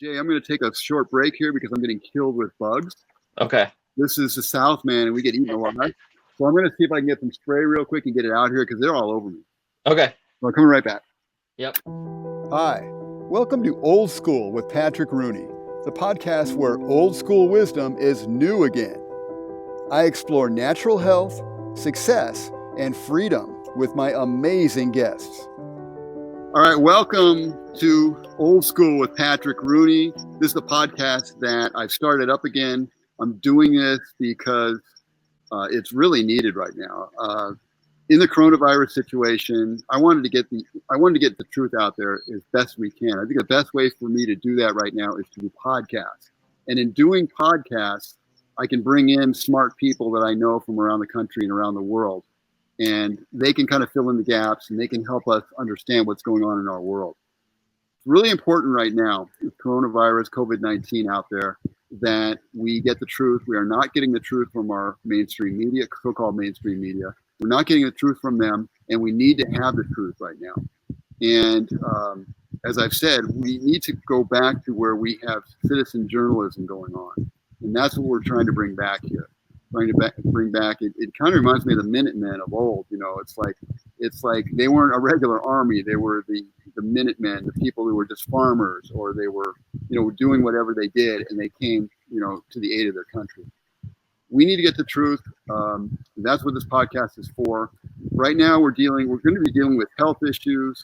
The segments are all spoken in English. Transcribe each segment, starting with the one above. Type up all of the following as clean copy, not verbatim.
Jay, I'm going to take a short break here because I'm getting killed with bugs. Okay. This is the South, man, and we get eaten a lot. So I'm going to see if I can get some spray real quick and get it out here because they're all over me. Okay. So I'm coming right back. Yep. Hi. Welcome to Old School with Patrick Rooney, the podcast where old school wisdom is new again. I explore natural health, success, and freedom with my amazing guests. All right, welcome to Old School with Patrick Rooney. This is the podcast that I've started up again. I'm doing this because it's really needed right now. In the coronavirus situation, I wanted to get the truth out there as best we can. I think the best way for me to do that right now is to do podcasts. And in doing podcasts, I can bring in smart people that I know from around the country and around the world. And they can kind of fill in the gaps and they can help us understand what's going on in our world. It's really important right now with coronavirus, COVID-19 out there, that we get the truth. We are not getting the truth from our mainstream media, so-called mainstream media. We're not getting the truth from them, and we need to have the truth right now. And as I've said, we need to go back to where we have citizen journalism going on. And that's what we're trying to bring back here. Bring back. It kind of reminds me of the Minutemen of old. You know, it's like they weren't a regular army. They were the Minutemen, the people who were just farmers, or they were, doing whatever they did, and they came, to the aid of their country. We need to get the truth. That's what this podcast is for. Right now, we're going to be dealing with health issues,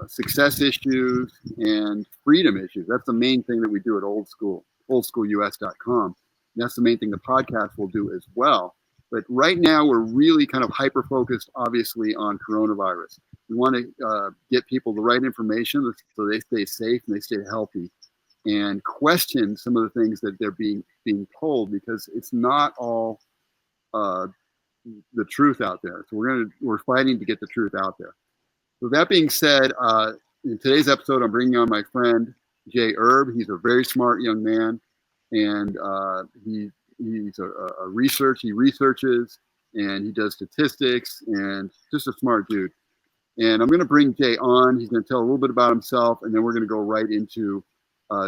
success issues, and freedom issues. That's the main thing that we do at oldschoolus.com. That's the main thing the podcast will do as well. But right now, we're really kind of hyper-focused, obviously, on coronavirus. We want to get people the right information so they stay safe and they stay healthy, and question some of the things that they're being told, because it's not all the truth out there. So we're fighting to get the truth out there. So that being said, in today's episode, I'm bringing on my friend Jay Erb. He's a very smart young man, and he's a research. He researches and he does statistics, and just a smart dude. And I'm going to bring Jay on. He's going to tell a little bit about himself, and then we're going to go right into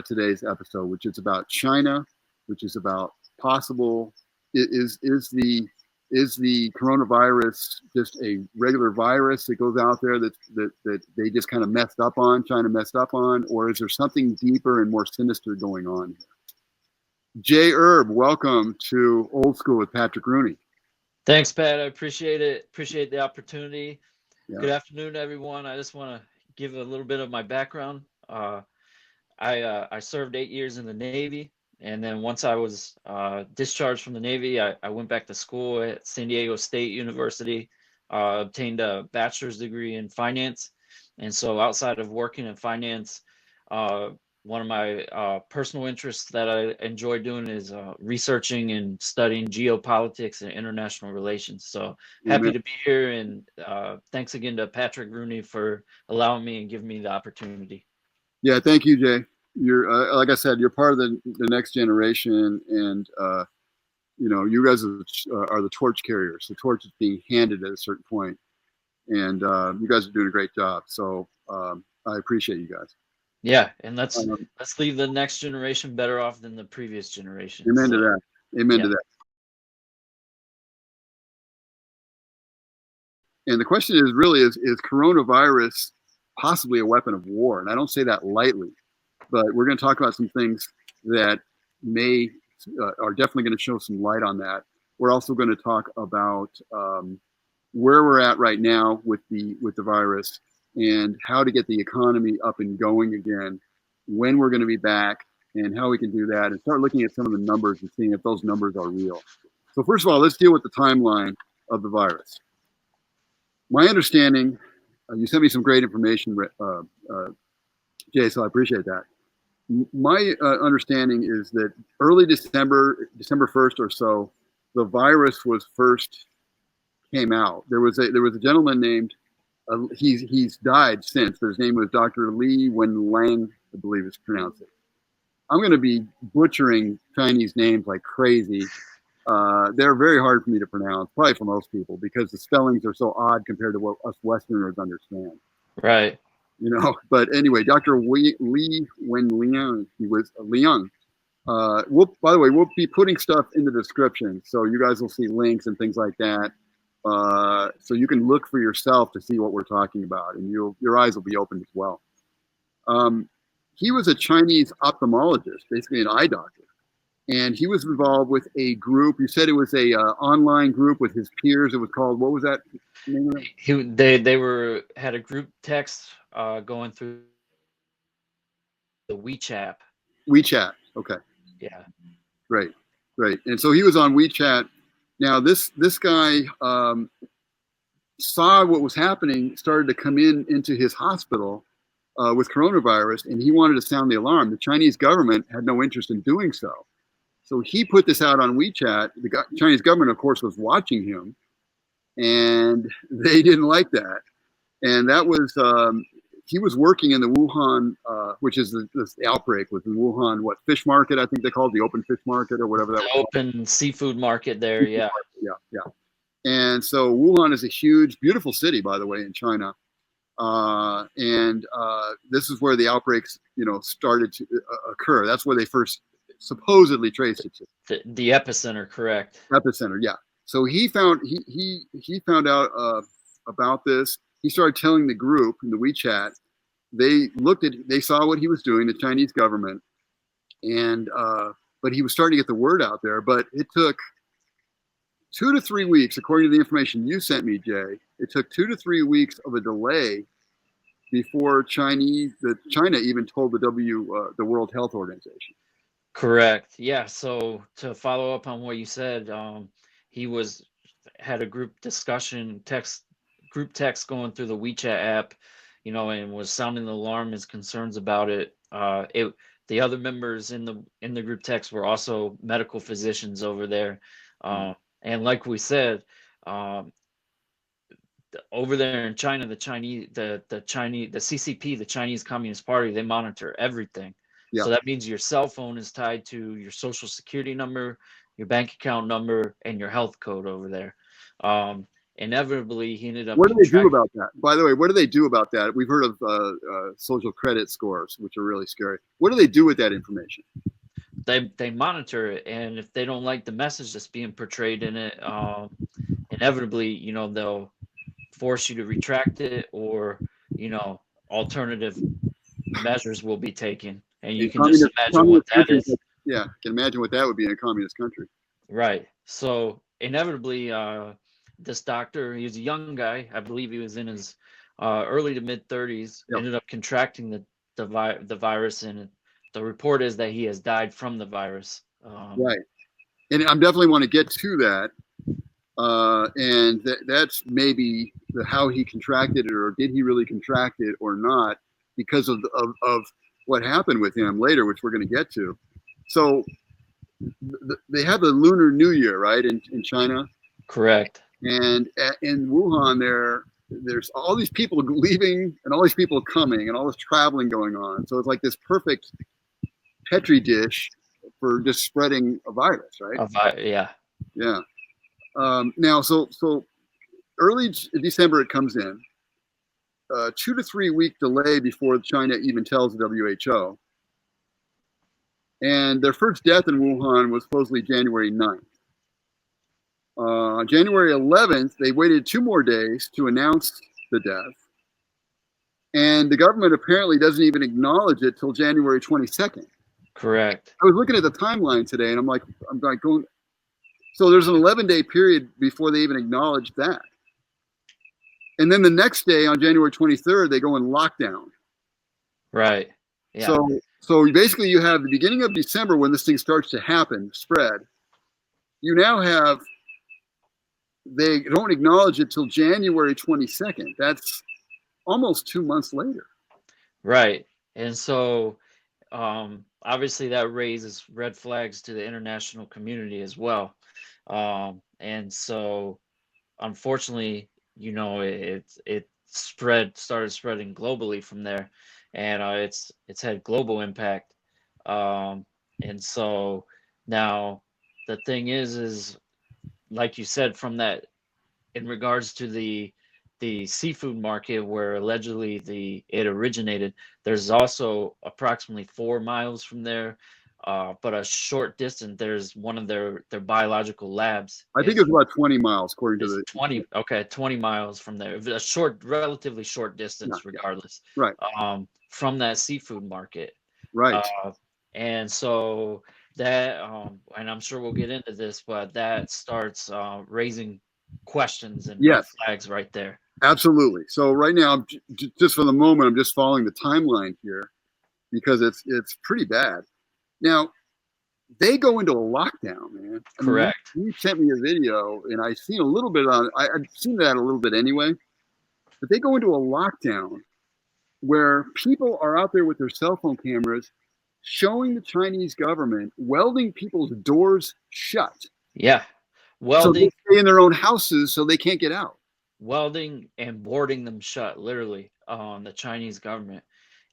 today's episode, which is about China, which is about possible is the coronavirus just a regular virus that goes out there that they just kind of China messed up on, or is there something deeper and more sinister going on here? Jay Erb, welcome to Old School with Patrick Rooney. Thanks, Pat. I appreciate it. Appreciate the opportunity. Yeah. Good afternoon, everyone. I just want to give a little bit of my background. I served 8 years in the Navy, and then once I was discharged from the Navy, I went back to school at San Diego State University, obtained a bachelor's degree in finance. And so outside of working in finance, one of my personal interests that I enjoy doing is researching and studying geopolitics and international relations. So happy to be here, and thanks again to Patrick Rooney for allowing me and giving me the opportunity. Yeah, thank you, Jay. You're like I said, you're part of the next generation, and you guys are the torch carriers. The torch is being handed at a certain point, and you guys are doing a great job. So I appreciate you guys. Yeah, and let's leave the next generation better off than the previous generation. Amen to that. Amen to that. And the question is really, is coronavirus possibly a weapon of war? And I don't say that lightly, but we're going to talk about some things that are definitely going to show some light on that. We're also going to talk about where we're at right now with the virus, and how to get the economy up and going again, when we're going to be back, and how we can do that, and start looking at some of the numbers and seeing if those numbers are real. So first of all, let's deal with the timeline of the virus. My understanding, you sent me some great information, Jay, so I appreciate that. My understanding is that early December 1st or so, the virus came out. There was a gentleman named, he's died since, but his name was Dr. Li Wenliang, I believe it's pronounced it. I'm going to be butchering Chinese names like crazy. They're very hard for me to pronounce, probably for most people, because the spellings are so odd compared to what us Westerners understand. Right. But anyway, Dr. Li Wenliang, he was Liang. By the way, we'll be putting stuff in the description, so you guys will see links and things like that. So you can look for yourself to see what we're talking about, and your eyes will be opened as well. He was a Chinese ophthalmologist, basically an eye doctor, and he was involved with a group. You said it was a online group with his peers. It was called, what was that name of it? They had a group text going through the WeChat. WeChat. Okay. Yeah. Great. And so he was on WeChat. Now this guy saw what was happening, started to come into his hospital with coronavirus, and he wanted to sound the alarm. The Chinese government had no interest in doing so. So he put this out on WeChat. The Chinese government, of course, was watching him, and they didn't like that. And that was, he was working in the Wuhan, which is the outbreak was the Wuhan, fish market, I think they called it, the open fish market or whatever that was. Open seafood market there, yeah. Yeah. And so Wuhan is a huge, beautiful city, by the way, in China. And this is where the outbreaks, started to occur. That's where they first supposedly traced it to. The epicenter, correct? Epicenter, yeah. So he found out about this. He started telling the group in the WeChat. They saw what he was doing, the Chinese government, and but he was starting to get the word out there. But it took 2 to 3 weeks, according to the information you sent me, Jay. It took 2 to 3 weeks of a delay before China even told the World Health Organization. Correct. Yeah. So to follow up on what you said, he had a group text going through the WeChat app, and was sounding the alarm, his concerns about it. The other members in the group text were also medical physicians over there, and like we said, over there in China, the CCP, the Chinese Communist Party, they monitor everything. Yeah. So that means your cell phone is tied to your social security number, your bank account number, and your health code over there. Inevitably, he ended up. What do they do about that? By the way, what do they do about that? We've heard of social credit scores, which are really scary. What do they do with that information? They monitor it, and if they don't like the message that's being portrayed in it, inevitably, they'll force you to retract it, or alternative measures will be taken, and you can just imagine what that is. Yeah, can imagine what that would be in a communist country. Right. So inevitably, this doctor, he was a young guy, I believe he was in his early to mid 30s, yep. Ended up contracting the virus, and the report is that he has died from the virus. Right, and I definitely want to get to that. And that's maybe how he contracted it, or did he really contract it or not, because of what happened with him later, which we're going to get to. So they have the Lunar New Year, right, in China? Correct. And in Wuhan, there's all these people leaving and all these people coming and all this traveling going on. So it's like this perfect petri dish for just spreading a virus, right? Yeah. Yeah. Now, so early December it comes in. 2 to 3 week delay before China even tells the WHO. And their first death in Wuhan was supposedly January 9th. January 11th, they waited 2 more days to announce the death. And the government apparently doesn't even acknowledge it till January 22nd. Correct. I was looking at the timeline today, and I'm like going. So there's an 11-day period before they even acknowledge that. And then the next day, on January 23rd, they go in lockdown. Right. Yeah. So basically you have the beginning of December when this thing starts to happen, spread. You now have, they don't acknowledge it till January 22nd. That's almost 2 months later. Right. And so obviously that raises red flags to the international community as well. And so unfortunately, it started spreading globally from there, and it's had global impact. And so now the thing is like you said, from that, in regards to the the seafood market where allegedly it originated, there's also approximately 4 miles from there, but a short distance, there's one of their biological labs I think it's about 20 miles according to is the. 20 miles from there. A short, relatively short Yeah, distance, regardless. right. From that seafood market. Right. And so that, and I'm sure we'll get into this, but that starts raising questions and red Yes, flags right there. absolutely. So right now, just for the moment, I'm just following the timeline here because it's pretty bad. Now they go into a lockdown, man. I mean, Correct. you sent me a video, and I've seen a little bit on. I've seen that a little bit anyway. But they go into a lockdown where people are out there with their cell phone cameras showing the Chinese government welding people's doors shut. Yeah. So they Welding, stay in their own houses so they can't get out. welding and boarding them shut, literally, the Chinese government.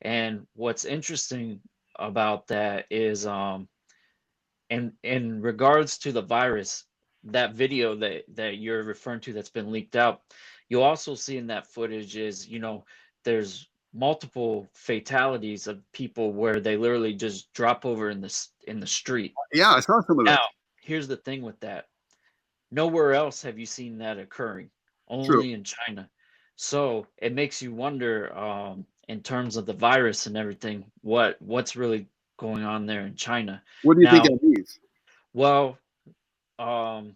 And what's interesting about that is, in regards to the virus, that video that you're referring to that's been leaked out, you also see in that footage is, there's multiple fatalities of people where they literally just drop over in the street. Yeah, I saw some of that. Now, here's the thing with that. Nowhere else have you seen that occurring, True. only in China. So it makes you wonder, in terms of the virus and everything, what's really going on there in China. What do you think Now, that means? well, um,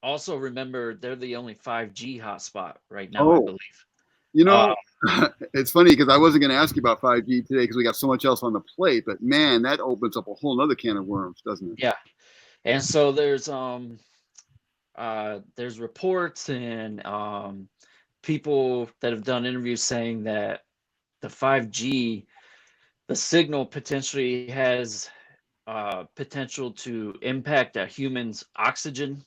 also remember they're the only 5G hotspot right now, I Oh, believe. you Uh, know, it's funny because I wasn't going to ask you about 5G today because we got so much else on the plate. But man, that opens up a whole other can of worms, doesn't it? yeah, and so there's reports and people that have done interviews saying that the 5G, the signal potentially has potential to impact a human's oxygen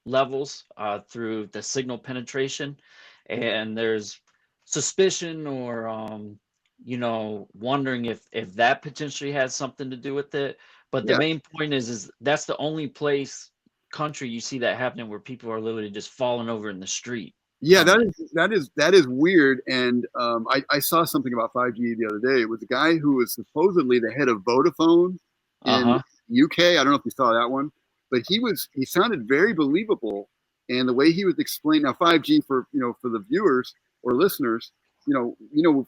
levels through the signal penetration, and there's suspicion or wondering if that potentially has something to do with it. But the Yeah. main point is that's the only country you see that happening where people are literally just falling over in the street Yeah, from it. that is weird. And I saw something about 5G the other day. It was a guy who was supposedly the head of Vodafone in Uh-huh. UK. I don't know if you saw that one, but he sounded very believable. And the way he was explaining now 5G for the viewers or listeners,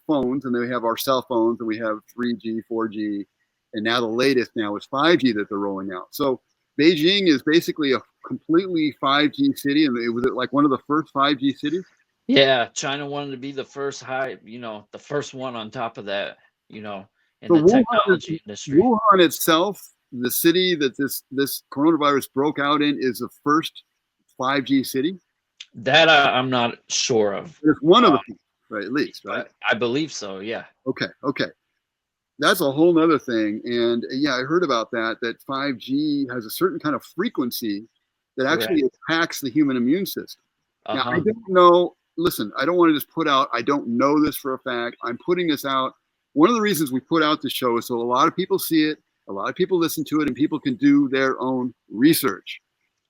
phones, and then we have our cell phones, and we have 3G, 4G, and now the latest now is 5G that they're rolling out. So Beijing is basically a completely 5G city, and it was like one of the first 5G cities. Yeah, China wanted to be the first one on top of that, in So the technology industry. Wuhan itself, the city that this coronavirus broke out in, is the first 5G city. That I'm not sure of, It's one of the right, at least, right? but I believe so. Yeah. Okay. That's a whole nother thing. And yeah, I heard about that 5G has a certain kind of frequency that actually Correct. attacks the human immune system. Now, I Uh-huh. don't know. Listen, I don't want to just put out, I don't know this for a fact. I'm putting this out. One of the reasons we put out the show is so a lot of people see it, a lot of people listen to it, and people can do their own research.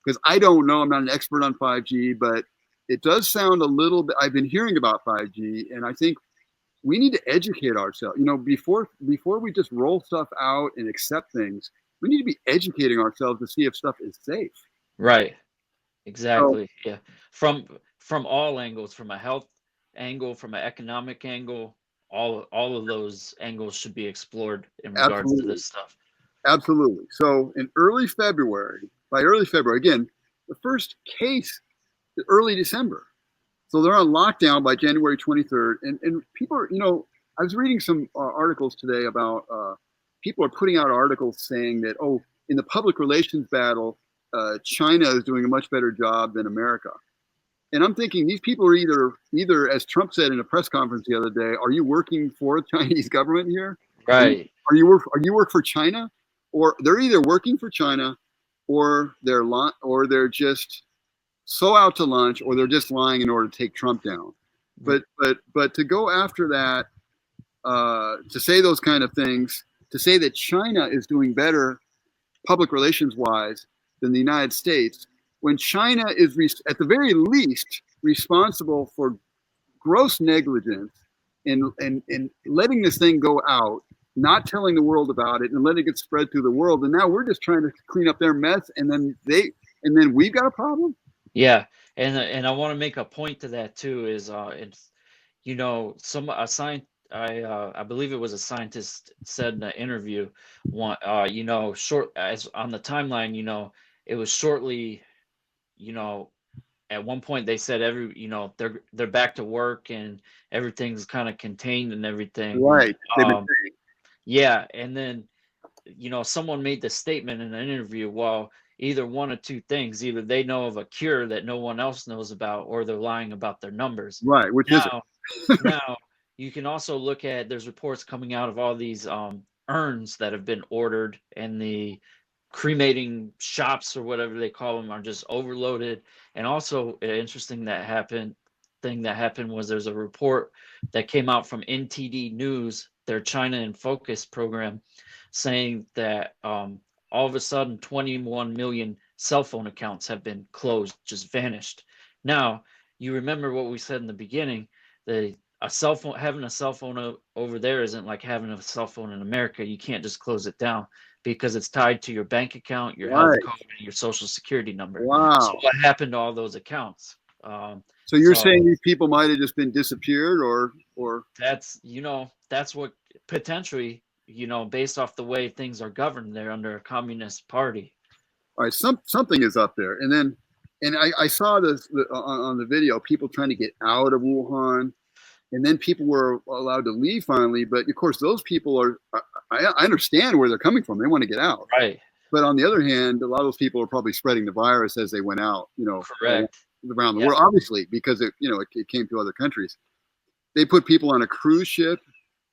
Because I don't know, I'm not an expert on 5G, but it does sound a little bit, I've been hearing about 5G, and I think we need to educate ourselves. Before we just roll stuff out and accept things, we need to be educating ourselves to see if stuff is safe. Right. So Exactly. Yeah. From all angles, from a health angle, from an economic angle, all of those angles should be explored in regards to absolutely, this stuff. absolutely. So by early February, again, the first case early December. So they're on lockdown by January 23rd. And people are, I was reading some articles today about people are putting out articles saying that, oh, in the public relations battle, China is doing a much better job than America. And I'm thinking these people are either, as Trump said in a press conference the other day, are you working for the Chinese government here? Right. Are you work for China? Or they're either working for China, or they're just so out to lunch, or they're just lying in order to take Trump down. But to go after that, to say those kind of things, to say that China is doing better public relations wise than the United States, when China is at the very least responsible for gross negligence in letting this thing go out, not telling the world about it, and letting it get spread through the world. And now we're just trying to clean up their mess, and then we've got a problem. Yeah, and I want to make a point to that too. Is it's I believe it was a scientist said in an interview one short as on the timeline, it was shortly, you know at one point they said they're back to work and everything's kind of contained and everything. Right. They've been saying. Yeah, and then someone made the statement in an interview, well, either one of two things: either they know of a cure that no one else knows about, or they're lying about their numbers. Right, which is Now you can also look at, there's reports coming out of all these urns that have been ordered, and the cremating shops or whatever they call them are just overloaded. And also an interesting thing that happened was there's a report that came out from NTD News, their China in Focus program, saying that all of a sudden 21 million cell phone accounts have been closed, just vanished. Now, you remember what we said in the beginning, having a cell phone over there isn't like having a cell phone in America. You can't just close it down because it's tied to your bank account, your health code, and your social security number. Wow. So what happened to all those accounts? So you're saying these people might have just been disappeared, or that's what potentially, based off the way things are governed there under a communist party. All right, something is up there. And I saw this on the video, people trying to get out of Wuhan, and then people were allowed to leave finally. But of course, those people I understand where they're coming from. They want to get out. Right. But on the other hand, a lot of those people are probably spreading the virus as they went out, Correct. Around the world, obviously, because it came to other countries. They put people on a cruise ship.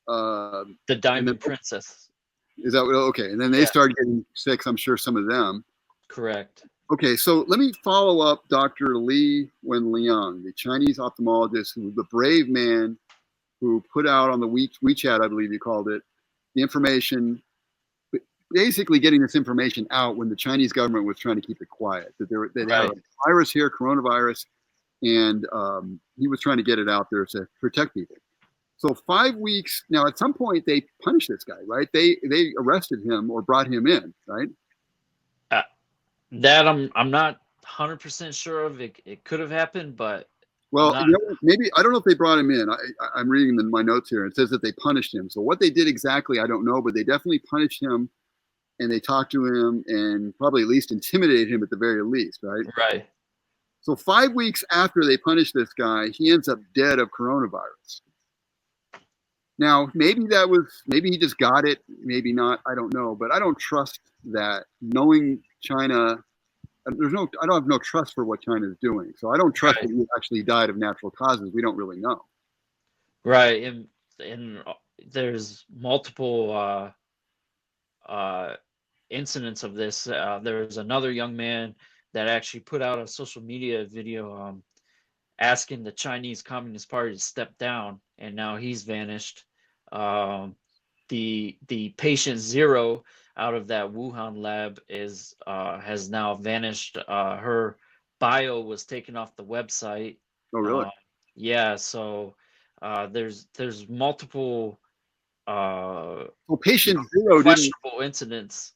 The Diamond Princess. Is that okay? And then they started getting sick. I'm sure some of them. Correct. Okay, so let me follow up Dr. Li Wenliang, the Chinese ophthalmologist, who was the brave man who put out on the WeChat, I believe you called it, the information, basically getting this information out when the Chinese government was trying to keep it quiet, that they had a virus here, coronavirus, and he was trying to get it out there to protect people. So 5 weeks, now at some point they punished this guy, right? They arrested him or brought him in, right? That I'm not 100% sure of. It could have happened, but well, maybe I don't know if they brought him in. I'm reading my notes here. It says that they punished him. So what they did exactly, I don't know, but they definitely punished him, and they talked to him and probably at least intimidated him at the very least, right? Right. So 5 weeks after they punished this guy, he ends up dead of coronavirus. Now, maybe he just got it, maybe not, I don't know, but I don't trust that. Knowing China, I don't have no trust for what China is doing. So I don't trust that he actually died of natural causes. We don't really know. Right, and there's multiple incidents of this. There's another young man that actually put out a social media video asking the Chinese Communist Party to step down, and now he's vanished. The patient zero out of that Wuhan lab has now vanished. Her bio was taken off the website. Oh, really? Yeah. So there's multiple patient zero questionable incidents.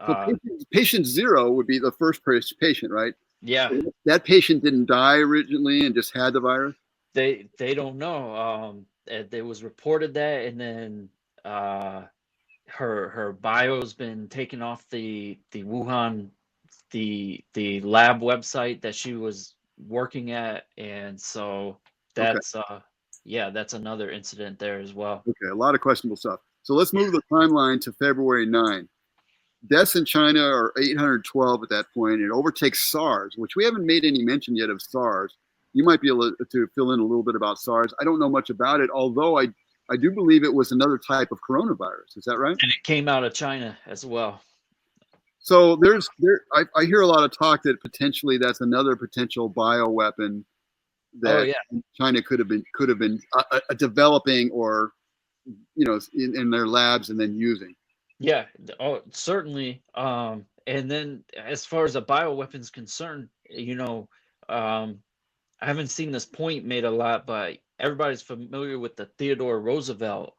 So patient zero would be the first patient, right? Yeah. So that patient didn't die originally and just had the virus? They don't know. It was reported that, and then her bio's been taken off the Wuhan, the lab website that she was working at, and so that's that's another incident there as well. Okay, a lot of questionable stuff. So let's move the timeline to February 9. Deaths in China are 812 at that point. It overtakes SARS, which we haven't made any mention yet of SARS. You might be able to fill in a little bit about SARS. I don't know much about it, although I do believe it was another type of coronavirus. Is that right? And it came out of China as well. So I hear a lot of talk that potentially that's another potential bioweapon that China could have been developing, or in their labs and then using. Yeah, certainly. And then as far as a bioweapon's concerned, I haven't seen this point made a lot, but everybody's familiar with the Theodore Roosevelt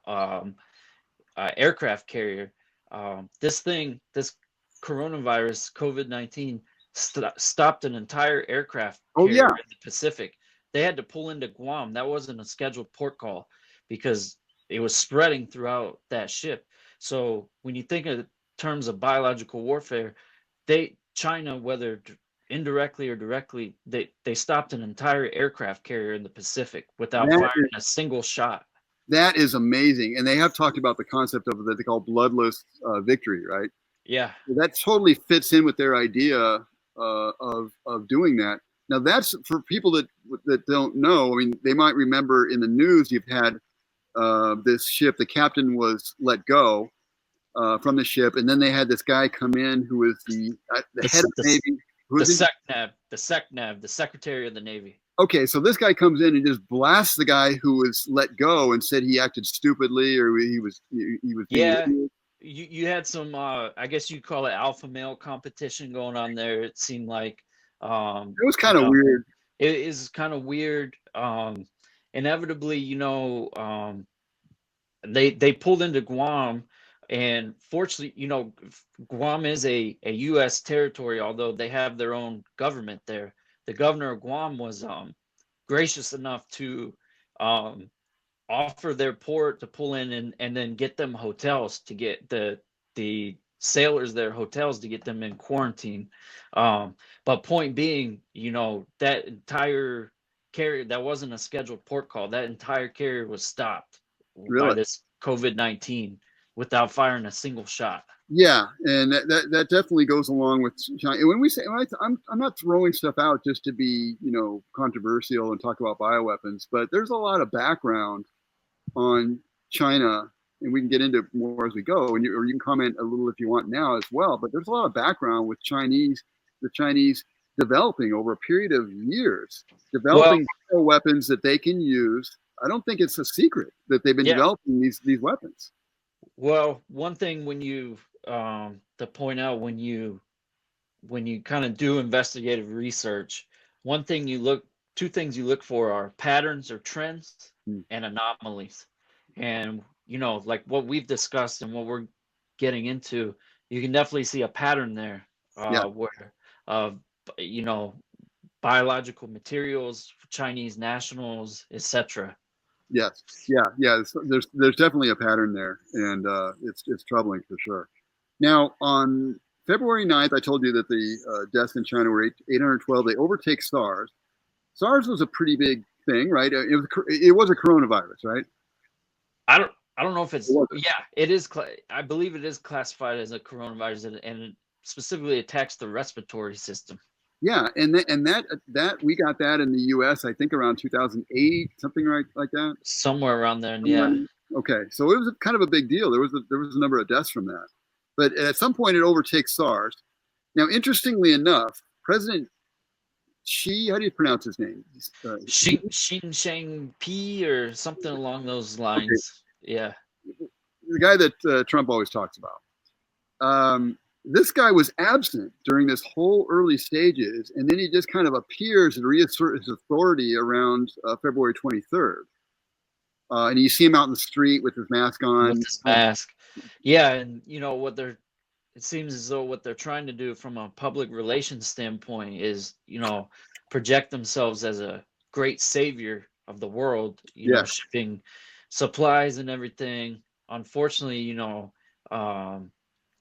aircraft carrier. This coronavirus, COVID-19, stopped an entire aircraft Oh carrier yeah, in the Pacific. They had to pull into Guam. That wasn't a scheduled port call because it was spreading throughout that ship. So when you think of terms of biological warfare, China, whether indirectly or directly, they stopped an entire aircraft carrier in the Pacific without that firing a single shot. that is amazing. And they have talked about the concept of that they call bloodless victory, right? Yeah. That totally fits in with their idea of doing that. Now, that's for people that don't know. I mean, they might remember in the news you've had this ship. The captain was let go from the ship, and then they had this guy come in who was the head of the Navy. The Secretary of the Navy. Okay, so this guy comes in and just blasts the guy who was let go and said he acted stupidly or he was Yeah, being you had some I guess you call it alpha male competition going on there. It seemed like it was kind of weird. it is kind of weird. Inevitably, they pulled into Guam, and fortunately, Guam is a U.S. territory, although they have their own government there. The governor of Guam was gracious enough to offer their port to pull in and then get them hotels to get the sailors their hotels to get them in quarantine. But point being, that entire carrier, that wasn't a scheduled port call. That entire carrier was stopped by Really? this COVID-19 without firing a single shot. Yeah, and that definitely goes along with China. And when we say I'm not throwing stuff out just to be controversial and talk about bioweapons, but there's a lot of background on China, and we can get into more as we go, or you can comment a little if you want now as well. But there's a lot of background with the Chinese developing over a period of years, developing weapons that they can use. I don't think it's a secret that they've been developing these weapons. Well, one thing when you to point out when you kind of do investigative research, two things you look for are patterns or trends and anomalies. And like what we've discussed and what we're getting into, you can definitely see a pattern there where biological materials, Chinese nationals, etc. Yes, yeah. There's definitely a pattern there, and it's troubling for sure. Now, on February 9th, I told you that the deaths in China were 812. They overtake SARS. SARS was a pretty big thing, right? It was a coronavirus, right? I don't know if it's it is. I believe it is classified as a coronavirus, and it specifically attacks the respiratory system. Yeah, and that we got that in the U.S. I think around 2008, something like that. Somewhere around there, yeah. Okay, so it was kind of a big deal. There was a number of deaths from that, but at some point it overtakes SARS. Now, interestingly enough, President Xi, how do you pronounce his name? Xin Shang P or something along those lines. Okay. Yeah, the guy that Trump always talks about. This guy was absent during this whole early stages, and then he just kind of appears and reasserts his authority around February 23rd. And you see him out in the street with his mask on. With his mask. Yeah, and it seems as though what they're trying to do from a public relations standpoint is, project themselves as a great savior of the world, shipping supplies and everything. Unfortunately,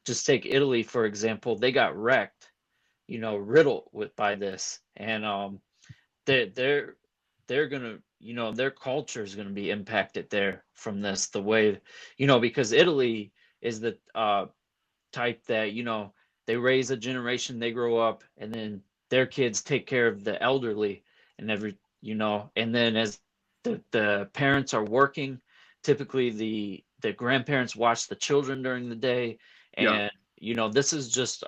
just take Italy, for example. They got wrecked, riddled by this. And they're gonna, their culture is gonna be impacted there from this, the way, because Italy is the type that, they raise a generation, they grow up, and then their kids take care of the elderly and and then as the parents are working, typically the grandparents watch the children during the day. And this is just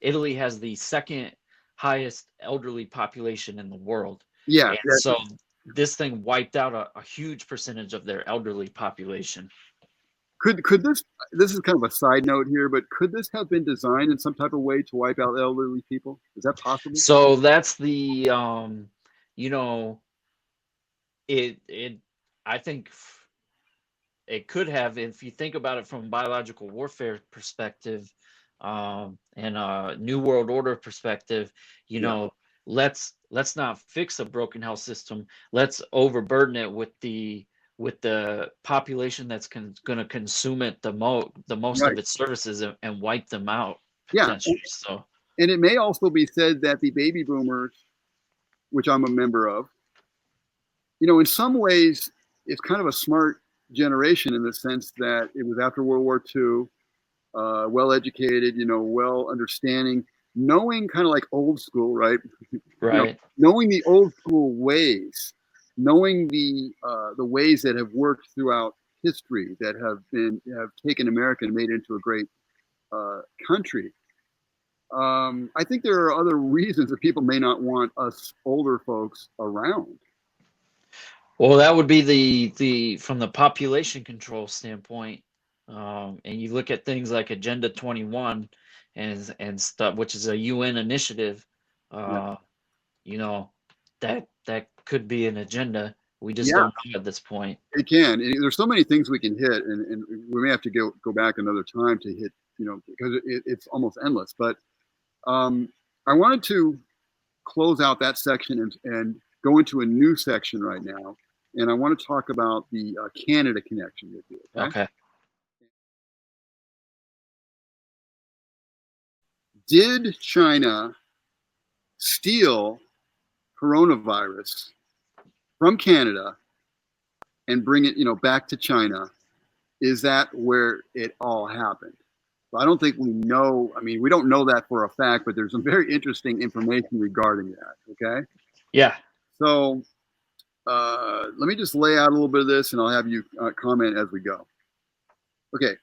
Italy has the second highest elderly population in the world. Yeah. And so this thing wiped out a huge percentage of their elderly population. Could this is kind of a side note here, but could this have been designed in some type of way to wipe out elderly people? Is that possible? So that's the you know, it I think it could have, if you think about it from a biological warfare perspective, and a new world order perspective, you Yeah. know, let's not fix a broken health system. Let's overburden it with the population that's going to consume it the most Right. of its services, and wipe them out Yeah. potentially. So And it may also be said that the baby boomers, which I'm a member of, in some ways, it's kind of a smart generation in the sense that it was after World War II, well educated, well understanding, knowing kind of like old school, right? right. Knowing the old school ways, knowing the ways that have worked throughout history that have taken America and made it into a great country. I think there are other reasons that people may not want us older folks around. Well, that would be the from the population control standpoint, and you look at things like Agenda 21 and stuff, which is a UN initiative. Yeah, Uh, you know, that could be an agenda. We just yeah, don't know at this point. it can. There's so many things we can hit, and we may have to go back another time to hit, because it's almost endless. But um, I wanted to close out that section and go into a new section right now, and I want to talk about the Canada connection with you. Okay. Okay. Did China steal coronavirus from Canada and bring it, back to China? Is that where it all happened? I don't think we know. I mean, we don't know that for a fact, but there's some very interesting information regarding that. Okay. Yeah. So let me just lay out a little bit of this and I'll have you comment as we go. Okay.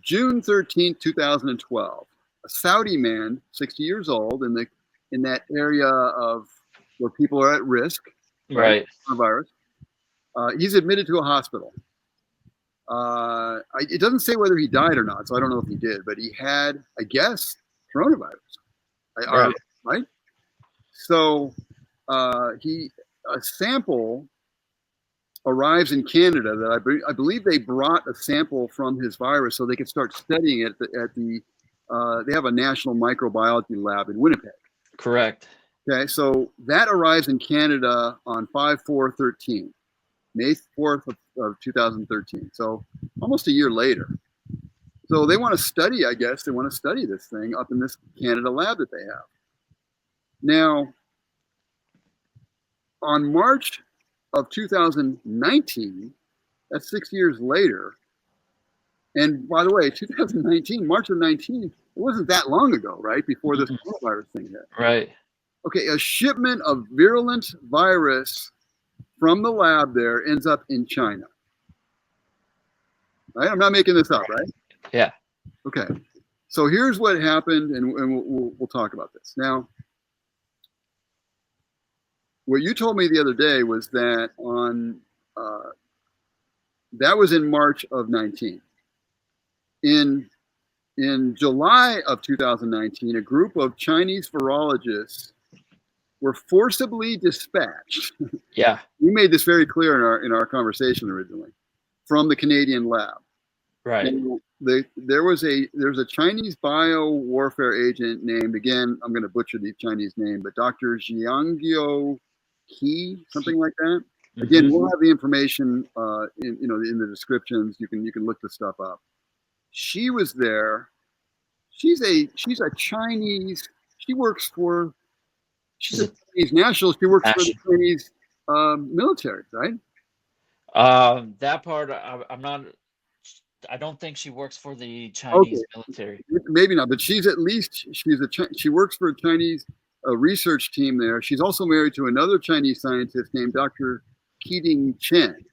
June 13th, 2012, a Saudi man, 60 years old, in that area of where people are at risk, right? Right. Coronavirus. He's admitted to a hospital. It doesn't say whether he died or not, so I don't know if he did, but he had, I guess, coronavirus. Right. Right? So a sample arrives in Canada that I believe they brought a sample from his virus so they could start studying it they have a national microbiology lab in Winnipeg. Correct. Okay, so that arrives in Canada on 5/4/13, May 4th of 2013. So almost a year later. So they want to study, I guess, they want to study this thing up in this Canada lab that they have. Now, on March of 2019, that's 6 years later. And by the way, 2019, March of 19, it wasn't that long ago, right? Before this coronavirus thing hit. Right. Okay, a shipment of virulent virus from the lab there ends up in China. Right? I'm not making this up, right? Yeah. Okay. So here's what happened, and we'll talk about this. Now, what you told me the other day was that that was in March of 19. In July of 2019, a group of Chinese virologists were forcibly dispatched. Yeah. We made this very clear in our conversation originally, from the Canadian lab. Right. And there's a Chinese bio warfare agent named, again, I'm going to butcher the Chinese name, but Dr. Jianguo Qi, something like that. Again, we'll have the information in the descriptions. You can look the stuff up. She was there. She's a Chinese. She's a Chinese national. She works for the Chinese military, right? That part, I'm not. I don't think she works for the Chinese military. Maybe not, but she works for a Chinese research team there. She's also married to another Chinese scientist named Dr. Keating Chen.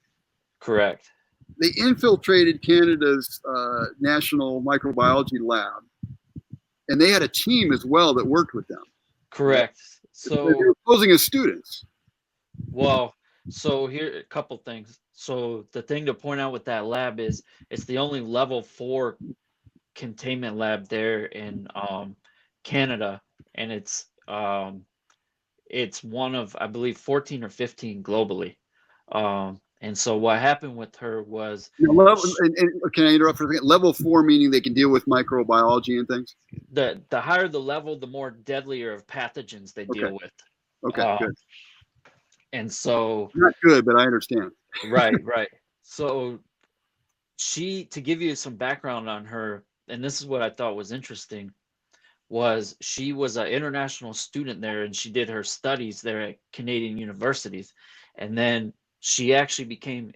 Correct. They infiltrated Canada's national microbiology lab, and they had a team as well that worked with them. Correct. So they were posing as students. Well, so here a couple things. So the thing to point out with that lab is it's the only level 4 containment lab there in Canada, and it's one of, I believe, 14 or 15 globally. And so what happened with her was can I interrupt for a second? Level 4 meaning they can deal with microbiology and things. the higher the level, the more deadlier of pathogens they Okay. deal with. Okay. Good. And so Not good, but I understand. right. So to give you some background on her, and this is what I thought was interesting, was she was an international student there, and she did her studies there at Canadian universities. And then she actually became,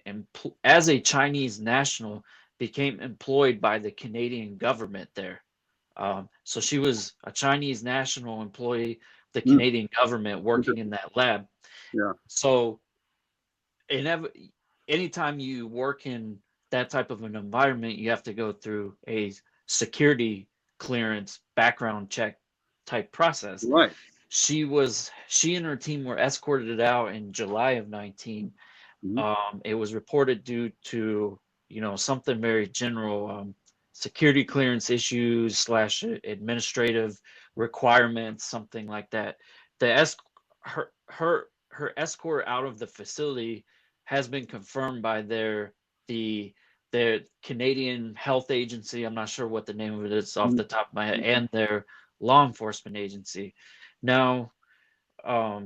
as a Chinese national, became employed by the Canadian government there. So she was a Chinese national employee, the Canadian government, working in that lab. Yeah. So anytime you work in that type of an environment, you have to go through a security clearance background check type process. Right. She and her team were escorted out in July of 19. It was reported due to, something very general, security clearance issues / administrative requirements, something like that. Her escort out of the facility has been confirmed by the Canadian Health Agency. I'm not sure what the name of it is off the top of my head, and their law enforcement agency. Now, a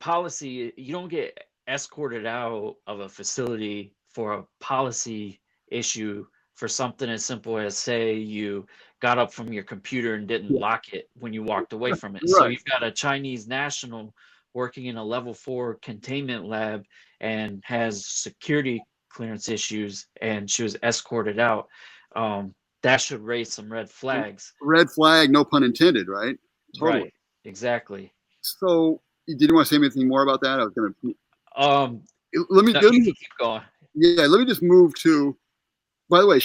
policy, you don't get escorted out of a facility for a policy issue for something as simple as, say, you got up from your computer and didn't lock it when you walked away from it. Right. So you've got a Chinese national working in a level 4 containment lab and has security clearance issues, and she was escorted out. That should raise some red flags. Red flag, no pun intended, right? Totally. Right, exactly. So, did you want to say anything more about that? I was going to. Let me keep going. Yeah, let me just move to. By the way,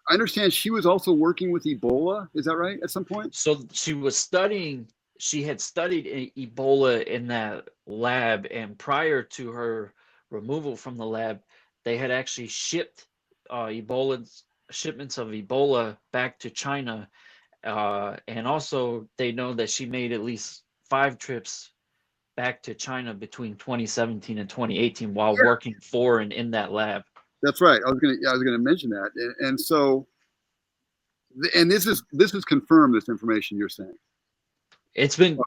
I understand she was also working with Ebola. Is that right? At some point. So she was studying. She had studied Ebola in that lab, and prior to her removal from the lab, they had actually shipped shipments of Ebola back to China, and also they know that she made at least 5 trips back to China between 2017 and 2018 while working for and in that lab. That's right. I was gonna mention that, and so, and this is confirmed. This information you're saying. It's been,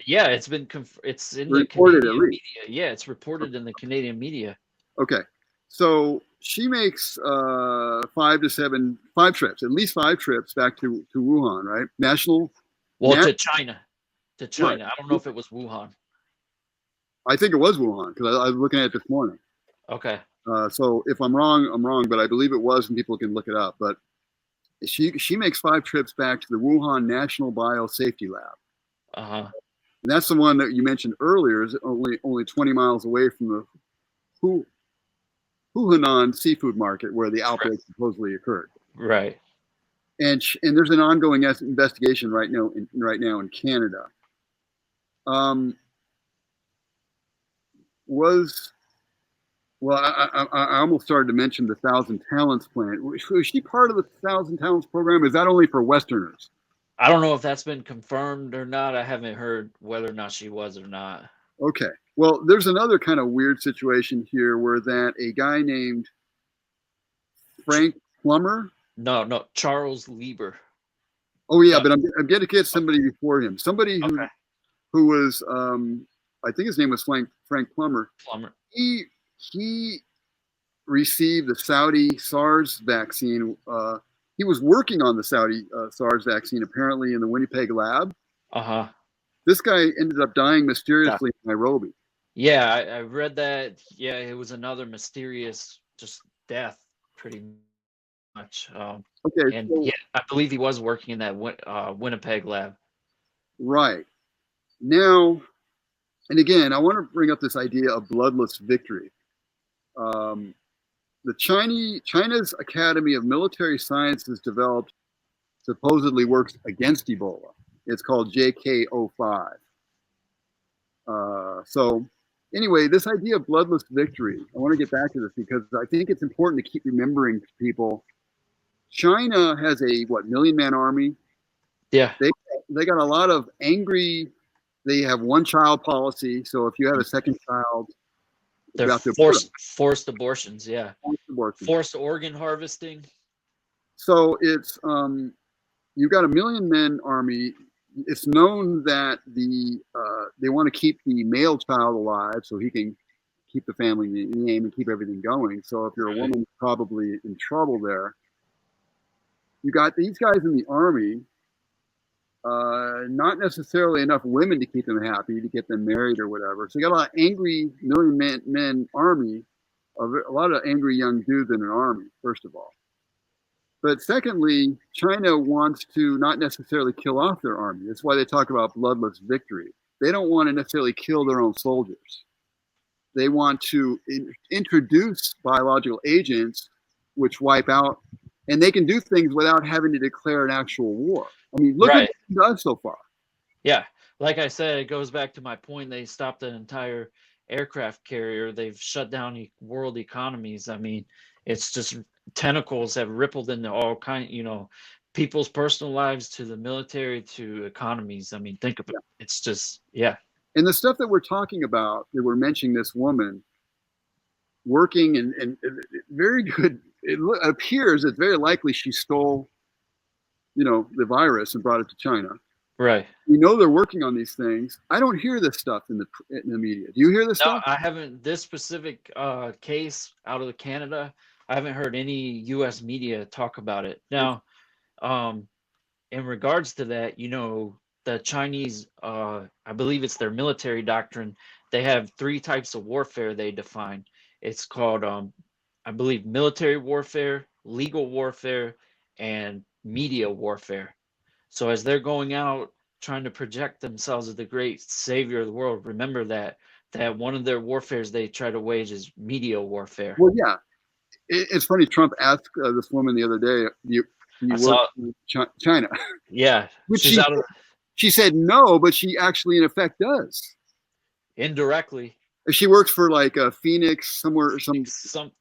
it's been, it's in the Canadian media. Yeah, it's reported in the Canadian media. Okay, so she makes 5 trips, at least 5 trips back to Wuhan, right? To China. Right. I don't know if it was Wuhan. I think it was Wuhan because I was looking at it this morning. Okay. So if I'm wrong, I'm wrong, but I believe it was, and people can look it up. But she makes 5 trips back to the Wuhan National Biosafety Lab. And that's the one that you mentioned earlier. Is only 20 miles away from the Hunan seafood market where the outbreak supposedly occurred. Right. And there's an ongoing investigation right now in Canada. I almost started to mention the 1,000 Talents plan. Was she part of the 1,000 Talents program? Is that only for Westerners? I don't know if that's been confirmed or not. I haven't heard whether or not she was or not. Okay. Well, there's another kind of weird situation here where that a guy named Frank Plummer. No, Charles Lieber. Oh yeah, but I'm going to get somebody before him. Somebody who was I think his name was Frank Plummer. He received the Saudi SARS vaccine. He was working on the Saudi SARS vaccine apparently in the Winnipeg lab. This guy ended up dying mysteriously in Nairobi. Yeah, I read that. Yeah, it was another mysterious just death, pretty much. Okay. And so, I believe he was working in that Winnipeg lab. Right. Now, and again, I want to bring up this idea of bloodless victory. The China's Academy of Military Sciences developed, supposedly works against Ebola. It's called JK05. So anyway, this idea of bloodless victory, I want to get back to this because I think it's important to keep remembering to people. China has a 1 million man army. Yeah. They got a lot of angry They have one child policy. So if you have a second child, They're you have to put forced abortions, yeah. abortion. Forced organ harvesting. So it's you've got a million men army. It's known that they want to keep the male child alive so he can keep the family name and keep everything going. So if you're a woman, probably in trouble there. You got these guys in the army, not necessarily enough women to keep them happy, to get them married or whatever. So you got a lot of angry million men army, a lot of angry young dudes in an army, first of all. But secondly, China wants to not necessarily kill off their army. That's why they talk about bloodless victory. They don't want to necessarily kill their own soldiers. They want to introduce biological agents which wipe out, and they can do things without having to declare an actual war. I mean, look at what it does so far. Yeah, like I said, it goes back to my point. They stopped an entire aircraft carrier. They've shut down world economies. I mean, it's just tentacles have rippled into all people's personal lives, to the military, to economies. I mean, think of it. It's just, yeah. And the stuff that we're talking about, that we're mentioning this woman working and very good. It appears it's very likely she stole, the virus and brought it to China. Right. We know they're working on these things. I don't hear this stuff in the media. Do you hear this stuff? No, I haven't. This specific case out of Canada, I haven't heard any U.S. media talk about it. Now, in regards to that, the Chinese, I believe it's their military doctrine. They have 3 types of warfare they define. It's called, I believe, military warfare, legal warfare, and media warfare. So as they're going out trying to project themselves as the great savior of the world, remember that one of their warfares they try to wage is media warfare. Well, yeah. It's funny. Trump asked this woman the other day, "Do you work in China?" Yeah. Which she said no, but she actually, in effect, does. Indirectly. She works for like Phoenix somewhere,